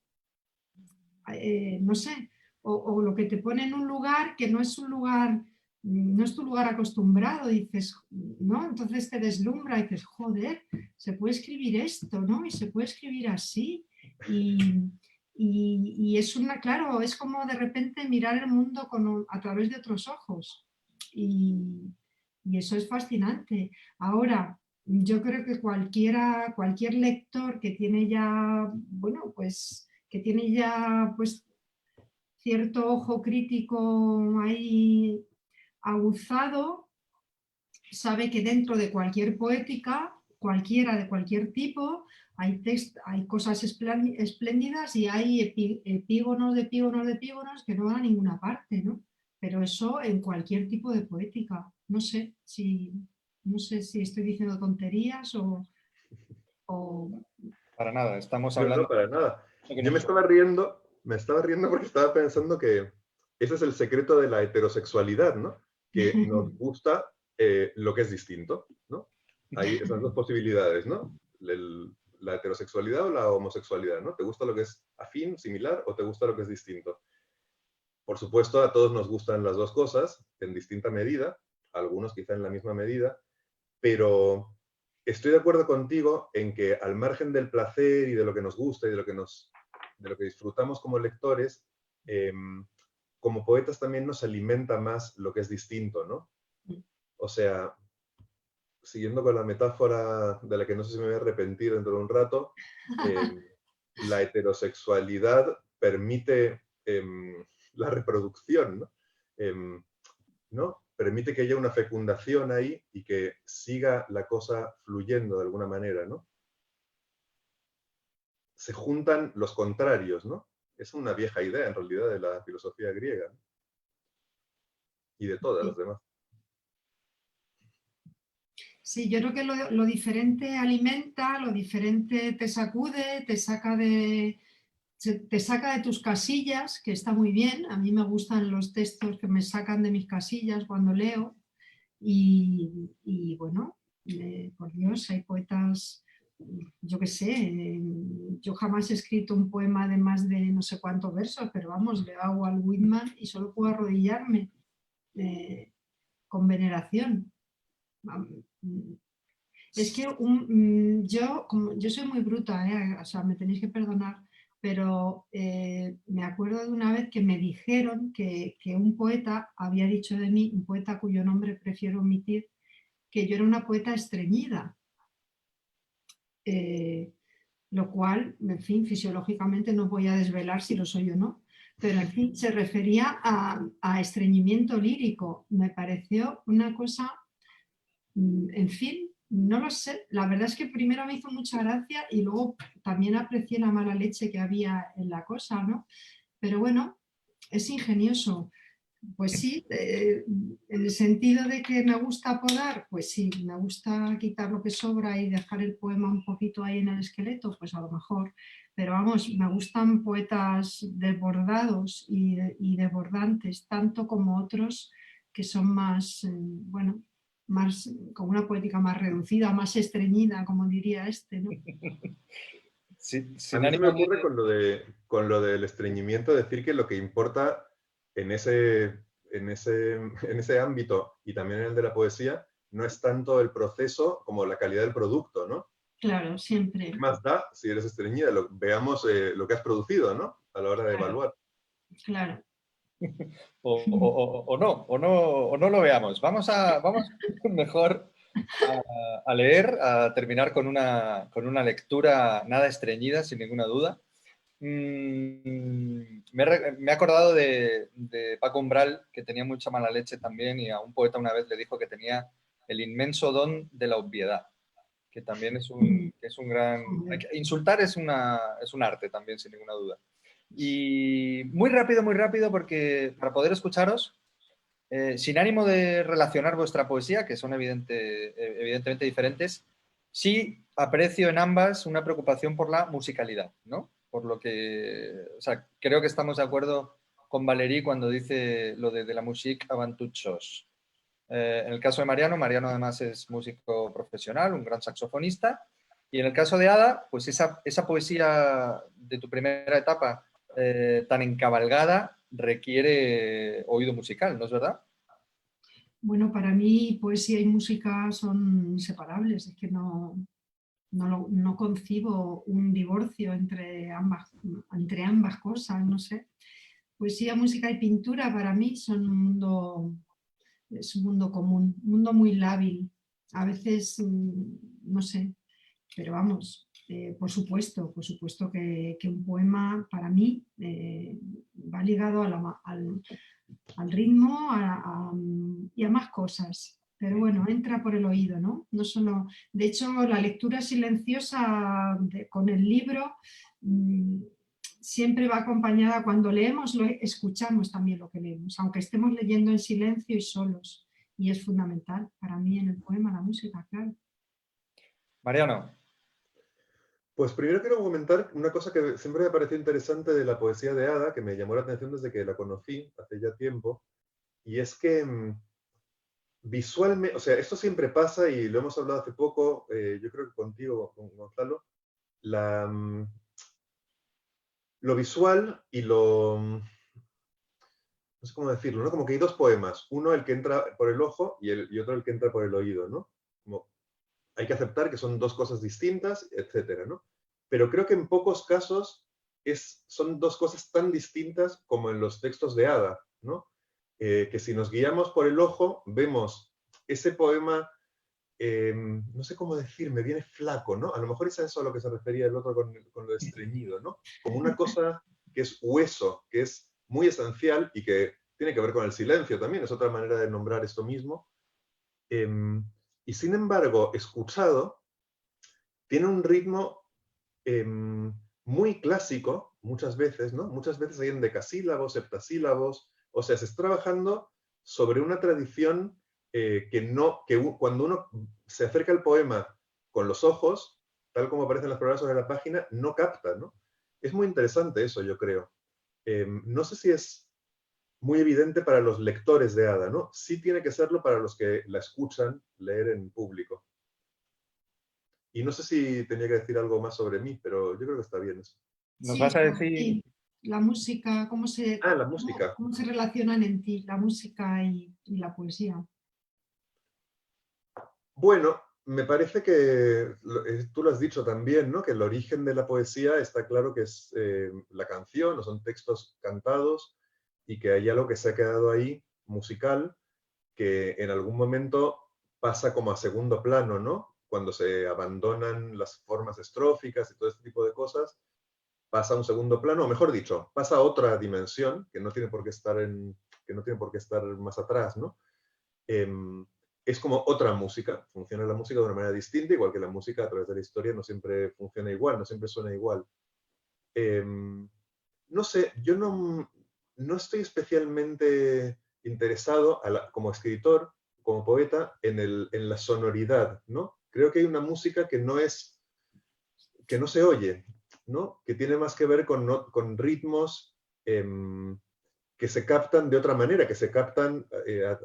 No sé, o lo que te pone en un lugar que no es un lugar, no es tu lugar acostumbrado, dices, ¿no? Entonces te deslumbra y dices, joder, se puede escribir esto, ¿no? Y se puede escribir así. Y es claro, es como de repente mirar el mundo a través de otros ojos. Y eso es fascinante. Ahora, yo creo que cualquier lector que tiene ya, bueno, pues que tiene ya pues cierto ojo crítico ahí aguzado, sabe que dentro de cualquier poética cualquiera de cualquier tipo, hay cosas espléndidas y hay epígonos de epígonos que no van a ninguna parte, ¿no? Pero eso en cualquier tipo de poética. No sé si estoy diciendo tonterías o... Para nada, estamos No, hablando... no, para nada. que Yo nos- me estaba riendo porque estaba pensando que ese es el secreto de la heterosexualidad, ¿no? Que nos gusta lo que es distinto, ¿no? Hay esas dos posibilidades, ¿no? La heterosexualidad o la homosexualidad, ¿no? ¿Te gusta lo que es afín, similar, o te gusta lo que es distinto? Por supuesto, a todos nos gustan las dos cosas en distinta medida, a algunos quizá en la misma medida, pero estoy de acuerdo contigo en que al margen del placer y de lo que nos gusta y de lo que disfrutamos como lectores, como poetas también nos alimenta más lo que es distinto, ¿no? O sea, siguiendo con la metáfora de la que no sé si me voy a arrepentir dentro de un rato, la heterosexualidad permite la reproducción, ¿no? ¿No? Permite que haya una fecundación ahí y que siga la cosa fluyendo de alguna manera, ¿no? Se juntan los contrarios, ¿no? Es una vieja idea en realidad de la filosofía griega, ¿no? Y de todas las demás. Sí, yo creo que lo diferente alimenta, lo diferente te sacude, te saca de tus casillas, que está muy bien. A mí me gustan los textos que me sacan de mis casillas cuando leo. Y bueno, por Dios, hay poetas, yo qué sé, yo jamás he escrito un poema de más de no sé cuántos versos, pero vamos, leo a Walt Whitman y solo puedo arrodillarme con veneración. Es que yo soy muy bruta, o sea, me tenéis que perdonar, pero me acuerdo de una vez que me dijeron que un poeta había dicho de mí, un poeta cuyo nombre prefiero omitir, que yo era una poeta estreñida. Lo cual, en fin, fisiológicamente no voy a desvelar si lo soy o no, pero en fin, se refería a estreñimiento lírico. Me pareció una cosa, en fin, no lo sé. La verdad es que primero me hizo mucha gracia y luego también aprecié la mala leche que había en la cosa, ¿no? Pero bueno, es ingenioso. Pues sí, en el sentido de que me gusta podar, pues sí, me gusta quitar lo que sobra y dejar el poema un poquito ahí en el esqueleto, pues a lo mejor. Pero vamos, me gustan poetas desbordados y desbordantes, tanto como otros que son más, bueno, más, con una poética más reducida, más estreñida, como diría este, ¿no? Sí, A sin mí se me ánimo ocurre de... con lo del estreñimiento decir que lo que importa en ese ámbito y también en el de la poesía no es tanto el proceso como la calidad del producto, ¿no? Claro, siempre. ¿Qué más da si eres estreñida? Veamos lo que has producido, ¿no? A la hora de Claro, evaluar. claro. O no lo veamos. Vamos mejor a leer, a terminar con una lectura nada estreñida, sin ninguna duda. Me he acordado de Paco Umbral, que tenía mucha mala leche también, y a un poeta una vez le dijo que tenía el inmenso don de la obviedad, que también es un gran... Insultar es un arte también, sin ninguna duda. Y muy rápido, porque para poder escucharos, sin ánimo de relacionar vuestra poesía, que son evidentemente diferentes, sí aprecio en ambas una preocupación por la musicalidad, ¿no? Por lo que, o sea, creo que estamos de acuerdo con Valéry cuando dice lo de la musique avant toute chose. En el caso de Mariano además es músico profesional, un gran saxofonista, y en el caso de Ada, pues esa poesía de tu primera etapa tan encabalgada requiere oído musical, ¿no es verdad? Bueno, para mí poesía y música son inseparables, es que no concibo un divorcio entre ambas cosas, no sé. Poesía, música y pintura para mí son es un mundo común, un mundo muy lábil. A veces, no sé, pero vamos, por supuesto que un poema para mí va ligado al ritmo y a más cosas. Pero bueno, entra por el oído, ¿no? No solo, de hecho, la lectura silenciosa con el libro siempre va acompañada, cuando leemos, escuchamos también lo que leemos, aunque estemos leyendo en silencio y solos. Y es fundamental para mí en el poema, la música, claro. Mariano. Pues primero quiero comentar una cosa que siempre me pareció interesante de la poesía de Ada, que me llamó la atención desde que la conocí hace ya tiempo, y es que visualmente, o sea, esto siempre pasa y lo hemos hablado hace poco, yo creo que contigo, con Gonzalo, lo visual y no sé cómo decirlo, ¿no? Como que hay dos poemas, uno el que entra por el ojo y otro el que entra por el oído, ¿no? Como hay que aceptar que son dos cosas distintas, etcétera, ¿no? Pero creo que en pocos casos son dos cosas tan distintas como en los textos de Ada, ¿no? Que si nos guiamos por el ojo, vemos ese poema, no sé cómo decir, me viene flaco, ¿no? A lo mejor es a eso a lo que se refería el otro con lo estreñido, ¿no? Como una cosa que es hueso, que es muy esencial y que tiene que ver con el silencio también, es otra manera de nombrar esto mismo. Y sin embargo, escuchado, tiene un ritmo muy clásico, muchas veces, ¿no? Muchas veces hay en decasílabos, septasílabos, o sea, se está trabajando sobre una tradición cuando uno se acerca al poema con los ojos, tal como aparecen las palabras sobre la página, no capta, ¿no? Es muy interesante eso, yo creo. No sé si es muy evidente para los lectores de Ada, ¿no? Sí tiene que serlo para los que la escuchan leer en público. Y no sé si tenía que decir algo más sobre mí, pero yo creo que está bien eso. ¿Nos Sí, vas a decir? y la música, La música. cómo se relacionan en ti la música y la poesía? Bueno, me parece que tú lo has dicho también, ¿no? Que el origen de la poesía está claro que es la canción, o son textos cantados, y que hay algo que se ha quedado ahí, musical, que en algún momento pasa como a segundo plano, ¿no? Cuando se abandonan las formas estróficas y todo este tipo de cosas, pasa a un segundo plano, o mejor dicho, pasa a otra dimensión, que no tiene por qué estar más atrás, ¿no? Es como otra música, funciona la música de una manera distinta, igual que la música a través de la historia no siempre funciona igual, no siempre suena igual. No sé, yo no estoy especialmente interesado como escritor, como poeta, en la sonoridad, ¿no? Creo que hay una música que no se oye, ¿no? Que tiene más que ver con ritmos que se captan de otra manera, que se captan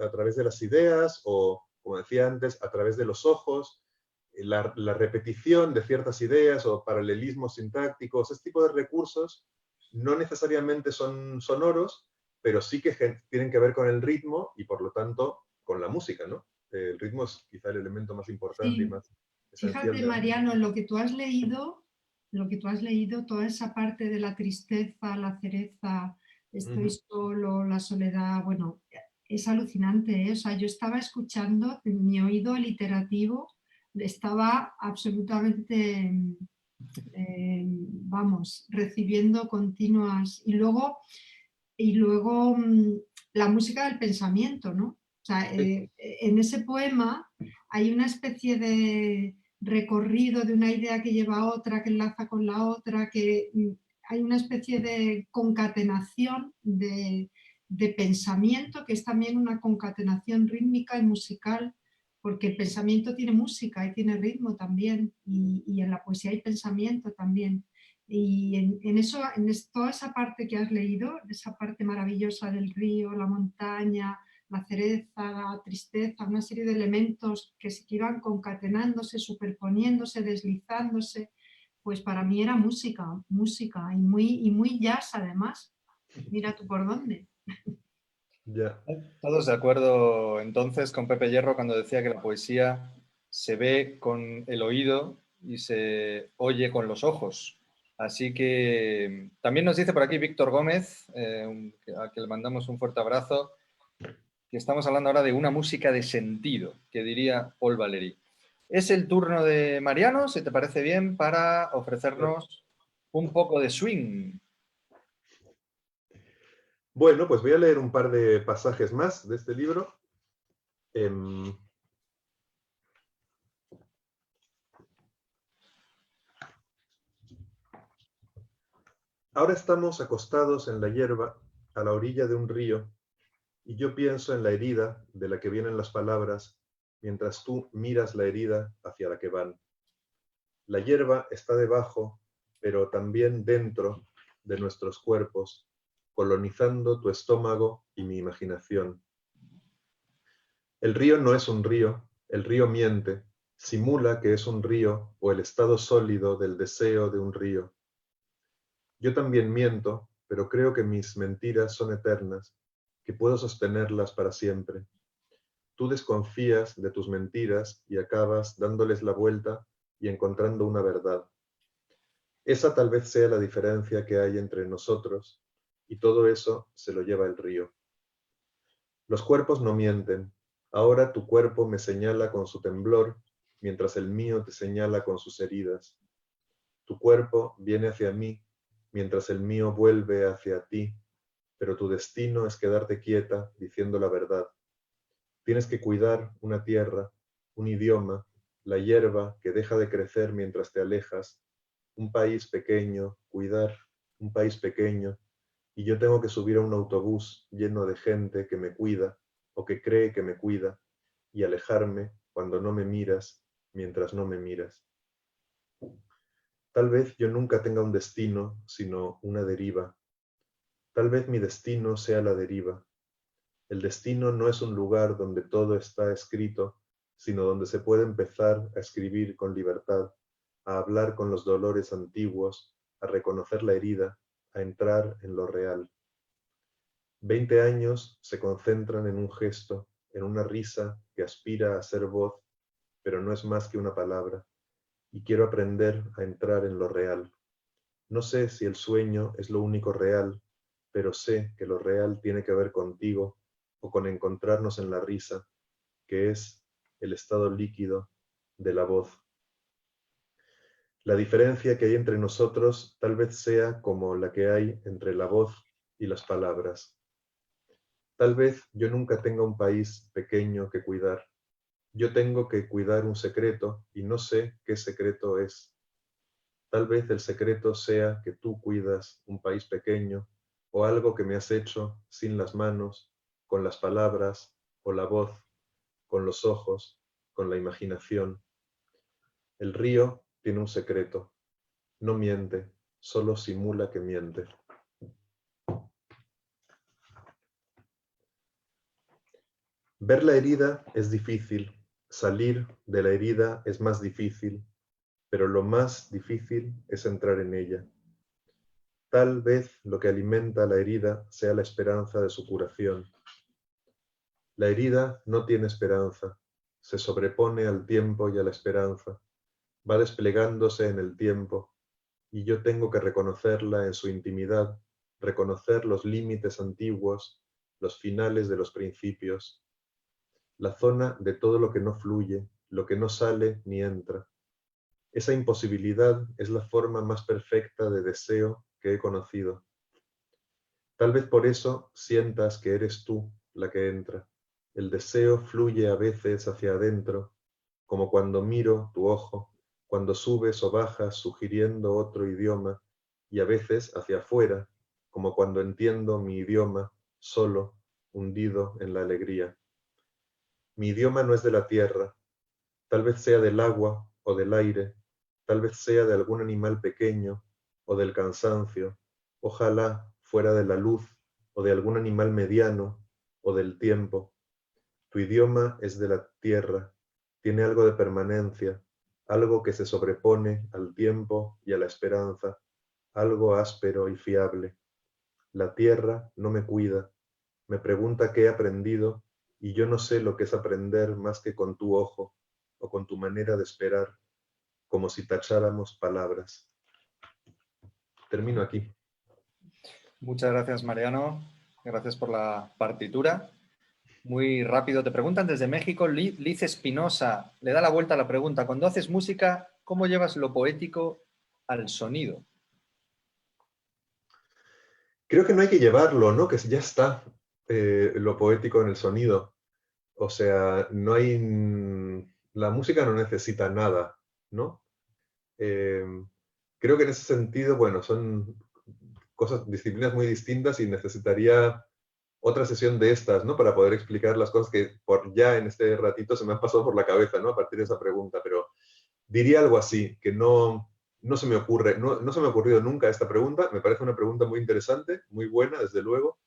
a través de las ideas o, como decía antes, a través de los ojos, la repetición de ciertas ideas o paralelismos sintácticos, ese tipo de recursos no necesariamente son sonoros, pero sí que tienen que ver con el ritmo y por lo tanto con la música, ¿no? El ritmo es quizá el elemento más importante y Sí, más esencial fíjate, de la música. Mariano, lo que tú has leído, toda esa parte de la tristeza, la cereza, estoy solo, la soledad, bueno, es alucinante, ¿eh? O sea, yo estaba escuchando, mi oído literativo estaba absolutamente, vamos, recibiendo continuas. Y luego la música del pensamiento, ¿no? O sea, en ese poema hay una especie de recorrido de una idea que lleva a otra, que enlaza con la otra, que hay una especie de concatenación de pensamiento, que es también una concatenación rítmica y musical, porque el pensamiento tiene música y tiene ritmo también, y en la poesía hay pensamiento también. Y toda esa parte que has leído, esa parte maravillosa del río, la montaña, la cereza, la tristeza, una serie de elementos que iban concatenándose, superponiéndose, deslizándose, pues para mí era música, música y muy jazz además. Mira tú por dónde. Ya. Todos de acuerdo entonces con Pepe Hierro cuando decía que la poesía se ve con el oído y se oye con los ojos. Así que también nos dice por aquí Víctor Gómez, a que le mandamos un fuerte abrazo, que estamos hablando ahora de una música de sentido, que diría Paul Valéry. Es el turno de Mariano, si te parece bien, para ofrecernos un poco de swing. Bueno, pues voy a leer un par de pasajes más de este libro. Ahora estamos acostados en la hierba a la orilla de un río y yo pienso en la herida de la que vienen las palabras mientras tú miras la herida hacia la que van. La hierba está debajo, pero también dentro de nuestros cuerpos, colonizando tu estómago y mi imaginación. El río no es un río, el río miente, simula que es un río o el estado sólido del deseo de un río. Yo también miento, pero creo que mis mentiras son eternas, que puedo sostenerlas para siempre. Tú desconfías de tus mentiras y acabas dándoles la vuelta y encontrando una verdad. Esa tal vez sea la diferencia que hay entre nosotros, y todo eso se lo lleva el río. Los cuerpos no mienten. Ahora tu cuerpo me señala con su temblor, mientras el mío te señala con sus heridas. Tu cuerpo viene hacia mí, mientras el mío vuelve hacia ti, pero tu destino es quedarte quieta diciendo la verdad. Tienes que cuidar una tierra, un idioma, la hierba que deja de crecer mientras te alejas, un país pequeño, cuidar un país pequeño, y yo tengo que subir a un autobús lleno de gente que me cuida o que cree que me cuida, y alejarme cuando no me miras, mientras no me miras. Tal vez yo nunca tenga un destino, sino una deriva. Tal vez mi destino sea la deriva. El destino no es un lugar donde todo está escrito, sino donde se puede empezar a escribir con libertad, a hablar con los dolores antiguos, a reconocer la herida, a entrar en lo real. 20 años se concentran en un gesto, en una risa que aspira a ser voz, pero no es más que una palabra, y quiero aprender a entrar en lo real. No sé si el sueño es lo único real, pero sé que lo real tiene que ver contigo o con encontrarnos en la risa, que es el estado líquido de la voz. La diferencia que hay entre nosotros tal vez sea como la que hay entre la voz y las palabras. Tal vez yo nunca tenga un país pequeño que cuidar. Yo tengo que cuidar un secreto y no sé qué secreto es. Tal vez el secreto sea que tú cuidas un país pequeño o algo que me has hecho sin las manos, con las palabras o la voz, con los ojos, con la imaginación. El río tiene un secreto. No miente, solo simula que miente. Ver la herida es difícil, salir de la herida es más difícil, pero lo más difícil es entrar en ella. Tal vez lo que alimenta la herida sea la esperanza de su curación. La herida no tiene esperanza, se sobrepone al tiempo y a la esperanza, va desplegándose en el tiempo, y yo tengo que reconocerla en su intimidad, reconocer los límites antiguos, los finales de los principios, la zona de todo lo que no fluye, lo que no sale ni entra. Esa imposibilidad es la forma más perfecta de deseo que he conocido. Tal vez por eso sientas que eres tú la que entra. El deseo fluye a veces hacia adentro, como cuando miro tu ojo, cuando subes o bajas sugiriendo otro idioma, y a veces hacia afuera, como cuando entiendo mi idioma, solo, hundido en la alegría. Mi idioma no es de la tierra, tal vez sea del agua o del aire, tal vez sea de algún animal pequeño o del cansancio, ojalá fuera de la luz o de algún animal mediano o del tiempo. Tu idioma es de la tierra, tiene algo de permanencia, algo que se sobrepone al tiempo y a la esperanza, algo áspero y fiable. La tierra no me cuida, me pregunta qué he aprendido y yo no sé lo que es aprender más que con tu ojo o con tu manera de esperar, como si tacháramos palabras. Termino aquí. Muchas gracias, Mariano. Gracias por la partitura. Muy rápido. Te preguntan desde México, Liz Espinosa le da la vuelta a la pregunta. Cuando haces música, ¿cómo llevas lo poético al sonido? Creo que no hay que llevarlo, ¿no? Que ya está lo poético en el sonido. O sea, no hay... La música no necesita nada, ¿no? Creo que en ese sentido, bueno, son disciplinas muy distintas y necesitaría otra sesión de estas, ¿no? Para poder explicar las cosas que por ya en este ratito se me han pasado por la cabeza, ¿no? A partir de esa pregunta, pero diría algo así, que no se me ocurre, no se me ha ocurrido nunca esta pregunta, me parece una pregunta muy interesante, muy buena, desde luego,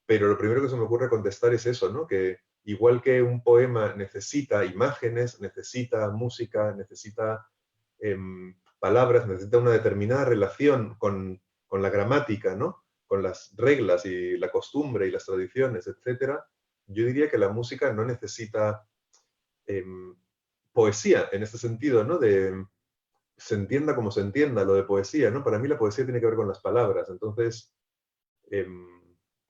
pero lo primero que se me ocurre contestar es eso, ¿no? Que igual que un poema necesita imágenes, necesita música, necesita palabras, necesita una determinada relación con la gramática, ¿no? Con las reglas y la costumbre y las tradiciones, etcétera, yo diría que la música no necesita poesía en este sentido, ¿no? De se entienda como se entienda lo de poesía, ¿no? Para mí la poesía tiene que ver con las palabras, entonces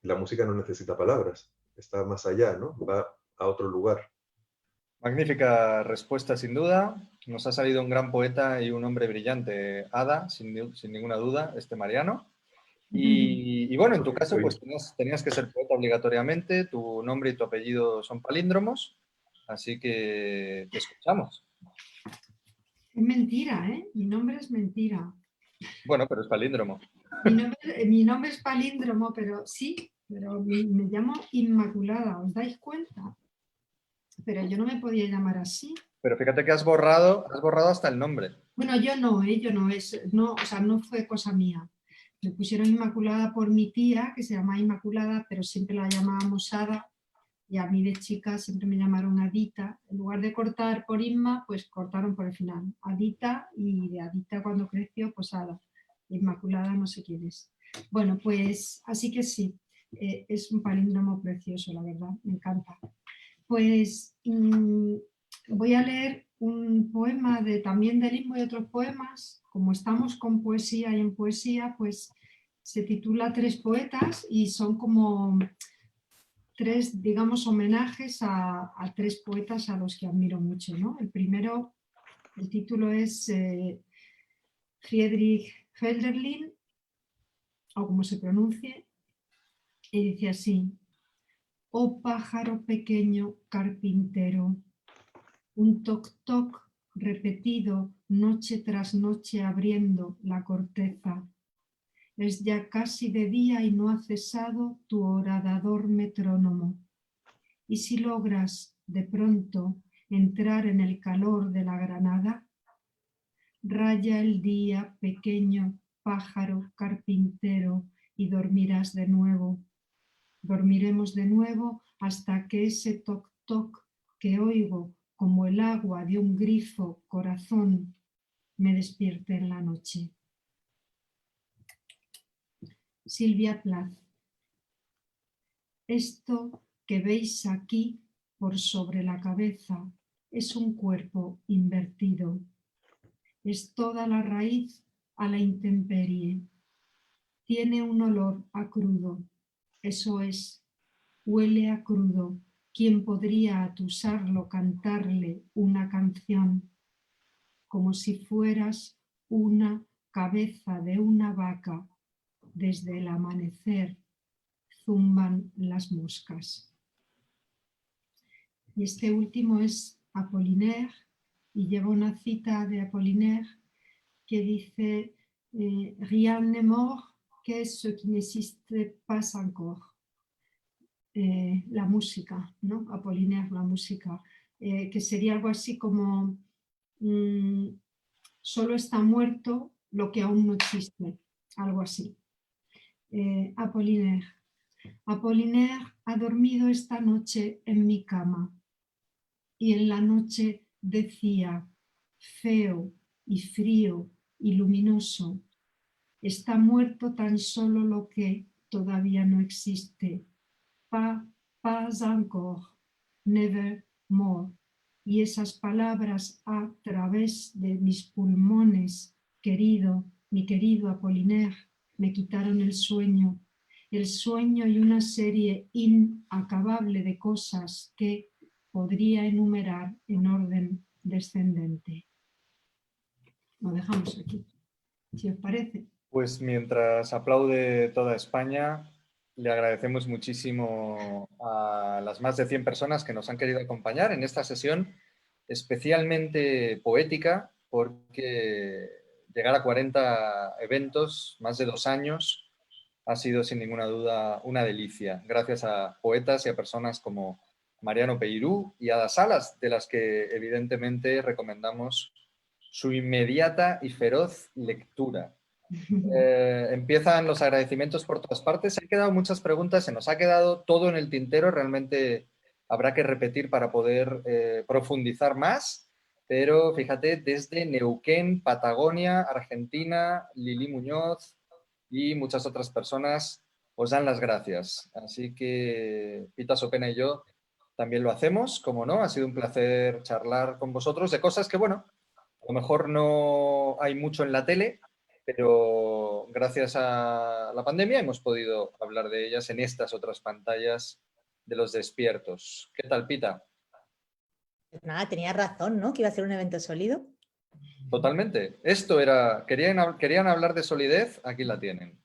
la música no necesita palabras, está más allá, ¿no? Va a otro lugar. Magnífica respuesta, sin duda. Nos ha salido un gran poeta y un hombre brillante, Ada, sin ninguna duda, Mariano. Y bueno, en tu caso, pues tenías que ser poeta obligatoriamente, tu nombre y tu apellido son palíndromos, así que te escuchamos. Es mentira, ¿eh? Mi nombre es mentira. Bueno, pero es palíndromo. Mi nombre es palíndromo, pero sí, pero me llamo Inmaculada, ¿os dais cuenta? Pero yo no me podía llamar así. Pero fíjate que has borrado hasta el nombre. Bueno, yo no, o sea, no fue cosa mía. Me pusieron Inmaculada por mi tía, que se llama Inmaculada, pero siempre la llamábamos Ada, y a mí de chica siempre me llamaron Adita. En lugar de cortar por Inma, pues cortaron por el final. Adita, y de Adita cuando creció, pues Ada. Inmaculada no sé quién es. Bueno, pues así que sí, es un palíndromo precioso, la verdad, me encanta. Pues voy a leer un poema también de Limbo y otros poemas. Como estamos con poesía y en poesía, pues se titula Tres poetas y son como tres, digamos, homenajes a tres poetas a los que admiro mucho, ¿no? El primero, el título es Friedrich Hölderlin, o como se pronuncie, y dice así: oh pájaro pequeño carpintero, un toc-toc repetido noche tras noche abriendo la corteza. Es ya casi de día y no ha cesado tu horadador metrónomo. Y si logras de pronto entrar en el calor de la granada, raya el día, pequeño pájaro carpintero, y dormirás de nuevo. Dormiremos de nuevo hasta que ese toc-toc que oigo como el agua de un grifo corazón me despierte en la noche. Silvia Plath. Esto que veis aquí por sobre la cabeza es un cuerpo invertido. Es toda la raíz a la intemperie. Tiene un olor a crudo. Eso es, huele a crudo. ¿Quién podría atusarlo cantarle una canción? Como si fueras una cabeza de una vaca, desde el amanecer zumban las moscas. Y este último es Apollinaire, y lleva una cita de Apollinaire que dice rien n'est mort que ce qui n'existe pas encore. La música, ¿no? Apollinaire, la música, que sería algo así como solo está muerto lo que aún no existe, algo así. Apollinaire. Apollinaire ha dormido esta noche en mi cama y en la noche decía, feo y frío y luminoso, está muerto tan solo lo que todavía no existe. Pas encore, never more. Y esas palabras a través de mis pulmones, mi querido Apollinaire, me quitaron el sueño y una serie inacabable de cosas que podría enumerar en orden descendente. Lo dejamos aquí, si os parece. Pues mientras aplaude toda España, le agradecemos muchísimo a las más de 100 personas que nos han querido acompañar en esta sesión especialmente poética, porque llegar a 40 eventos, más de 2 años, ha sido sin ninguna duda una delicia, gracias a poetas y a personas como Mariano Peirú y Ada Salas, de las que evidentemente recomendamos su inmediata y feroz lectura. Empiezan los agradecimientos por todas partes. Se han quedado muchas preguntas, se nos ha quedado todo en el tintero. Realmente habrá que repetir para poder profundizar más. Pero fíjate, desde Neuquén, Patagonia, Argentina, Lili Muñoz y muchas otras personas os dan las gracias. Así que Pita Sopena y yo también lo hacemos, como no. Ha sido un placer charlar con vosotros de cosas que, bueno, a lo mejor no hay mucho en la tele, pero gracias a la pandemia hemos podido hablar de ellas en estas otras pantallas de los despiertos. ¿Qué tal, Pita? Pues nada, tenía razón, ¿no? Que iba a ser un evento sólido. Totalmente. Esto era, querían hablar de solidez, aquí la tienen.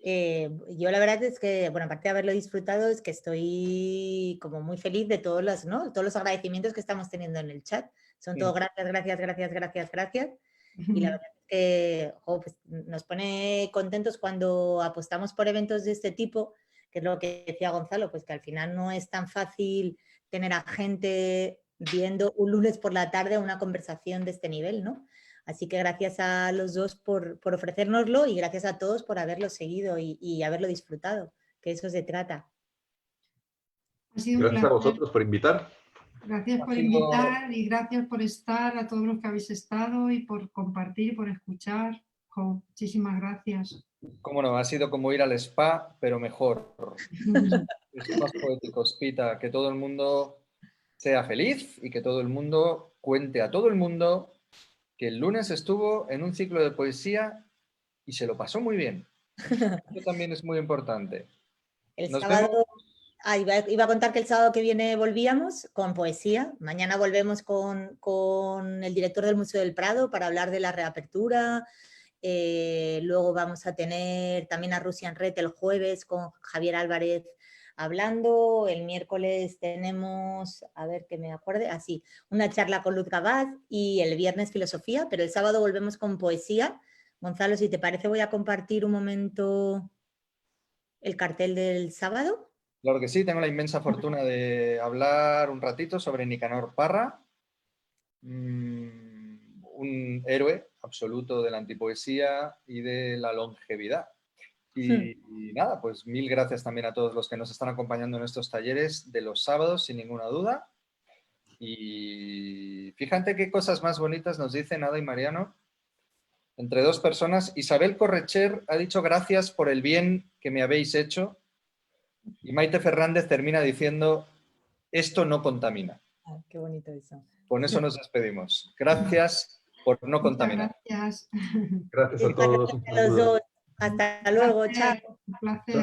Yo la verdad es que, bueno, aparte de haberlo disfrutado, es que estoy como muy feliz de todos los, ¿no? Todos los agradecimientos que estamos teniendo en el chat. Son todos gracias, gracias, gracias, gracias, gracias. Y la verdad es que pues nos pone contentos cuando apostamos por eventos de este tipo, que es lo que decía Gonzalo, pues que al final no es tan fácil tener a gente viendo un lunes por la tarde una conversación de este nivel, ¿no? Así que gracias a los dos por ofrecérnoslo y gracias a todos por haberlo seguido y haberlo disfrutado, que eso se trata. Ha sido un Gracias a placer. vosotros por invitar. Gracias por invitar y gracias por estar, a todos los que habéis estado y por compartir, por escuchar. Muchísimas gracias. Cómo no, ha sido como ir al spa, pero mejor. Es más poéticos, Pita, que todo el mundo sea feliz y que todo el mundo cuente a todo el mundo que el lunes estuvo en un ciclo de poesía y se lo pasó muy bien. Eso también es muy importante. El Nos sábado, vemos. iba a contar que el sábado que viene volvíamos con poesía. Mañana volvemos con el director del Museo del Prado para hablar de la reapertura. Luego vamos a tener también a Russian Red el jueves con Javier Álvarez hablando. El miércoles tenemos, a ver que me acuerde, así, una charla con Luz Gabaz y el viernes filosofía, pero el sábado volvemos con poesía. Gonzalo, si te parece, voy a compartir un momento el cartel del sábado. Claro que sí, tengo la inmensa fortuna de hablar un ratito sobre Nicanor Parra, un héroe absoluto de la antipoesía y de la longevidad. Y nada, pues mil gracias también a todos los que nos están acompañando en estos talleres de los sábados, sin ninguna duda. Y fíjate qué cosas más bonitas nos dicen Ada y Mariano. Entre dos personas, Isabel Correcher ha dicho gracias por el bien que me habéis hecho. Y Maite Fernández termina diciendo, esto no contamina. Ah, qué bonito eso. Con eso nos despedimos. Gracias por no contaminar. Gracias. Gracias a todos. Gracias a los dos. Hasta luego. Chao. Un placer.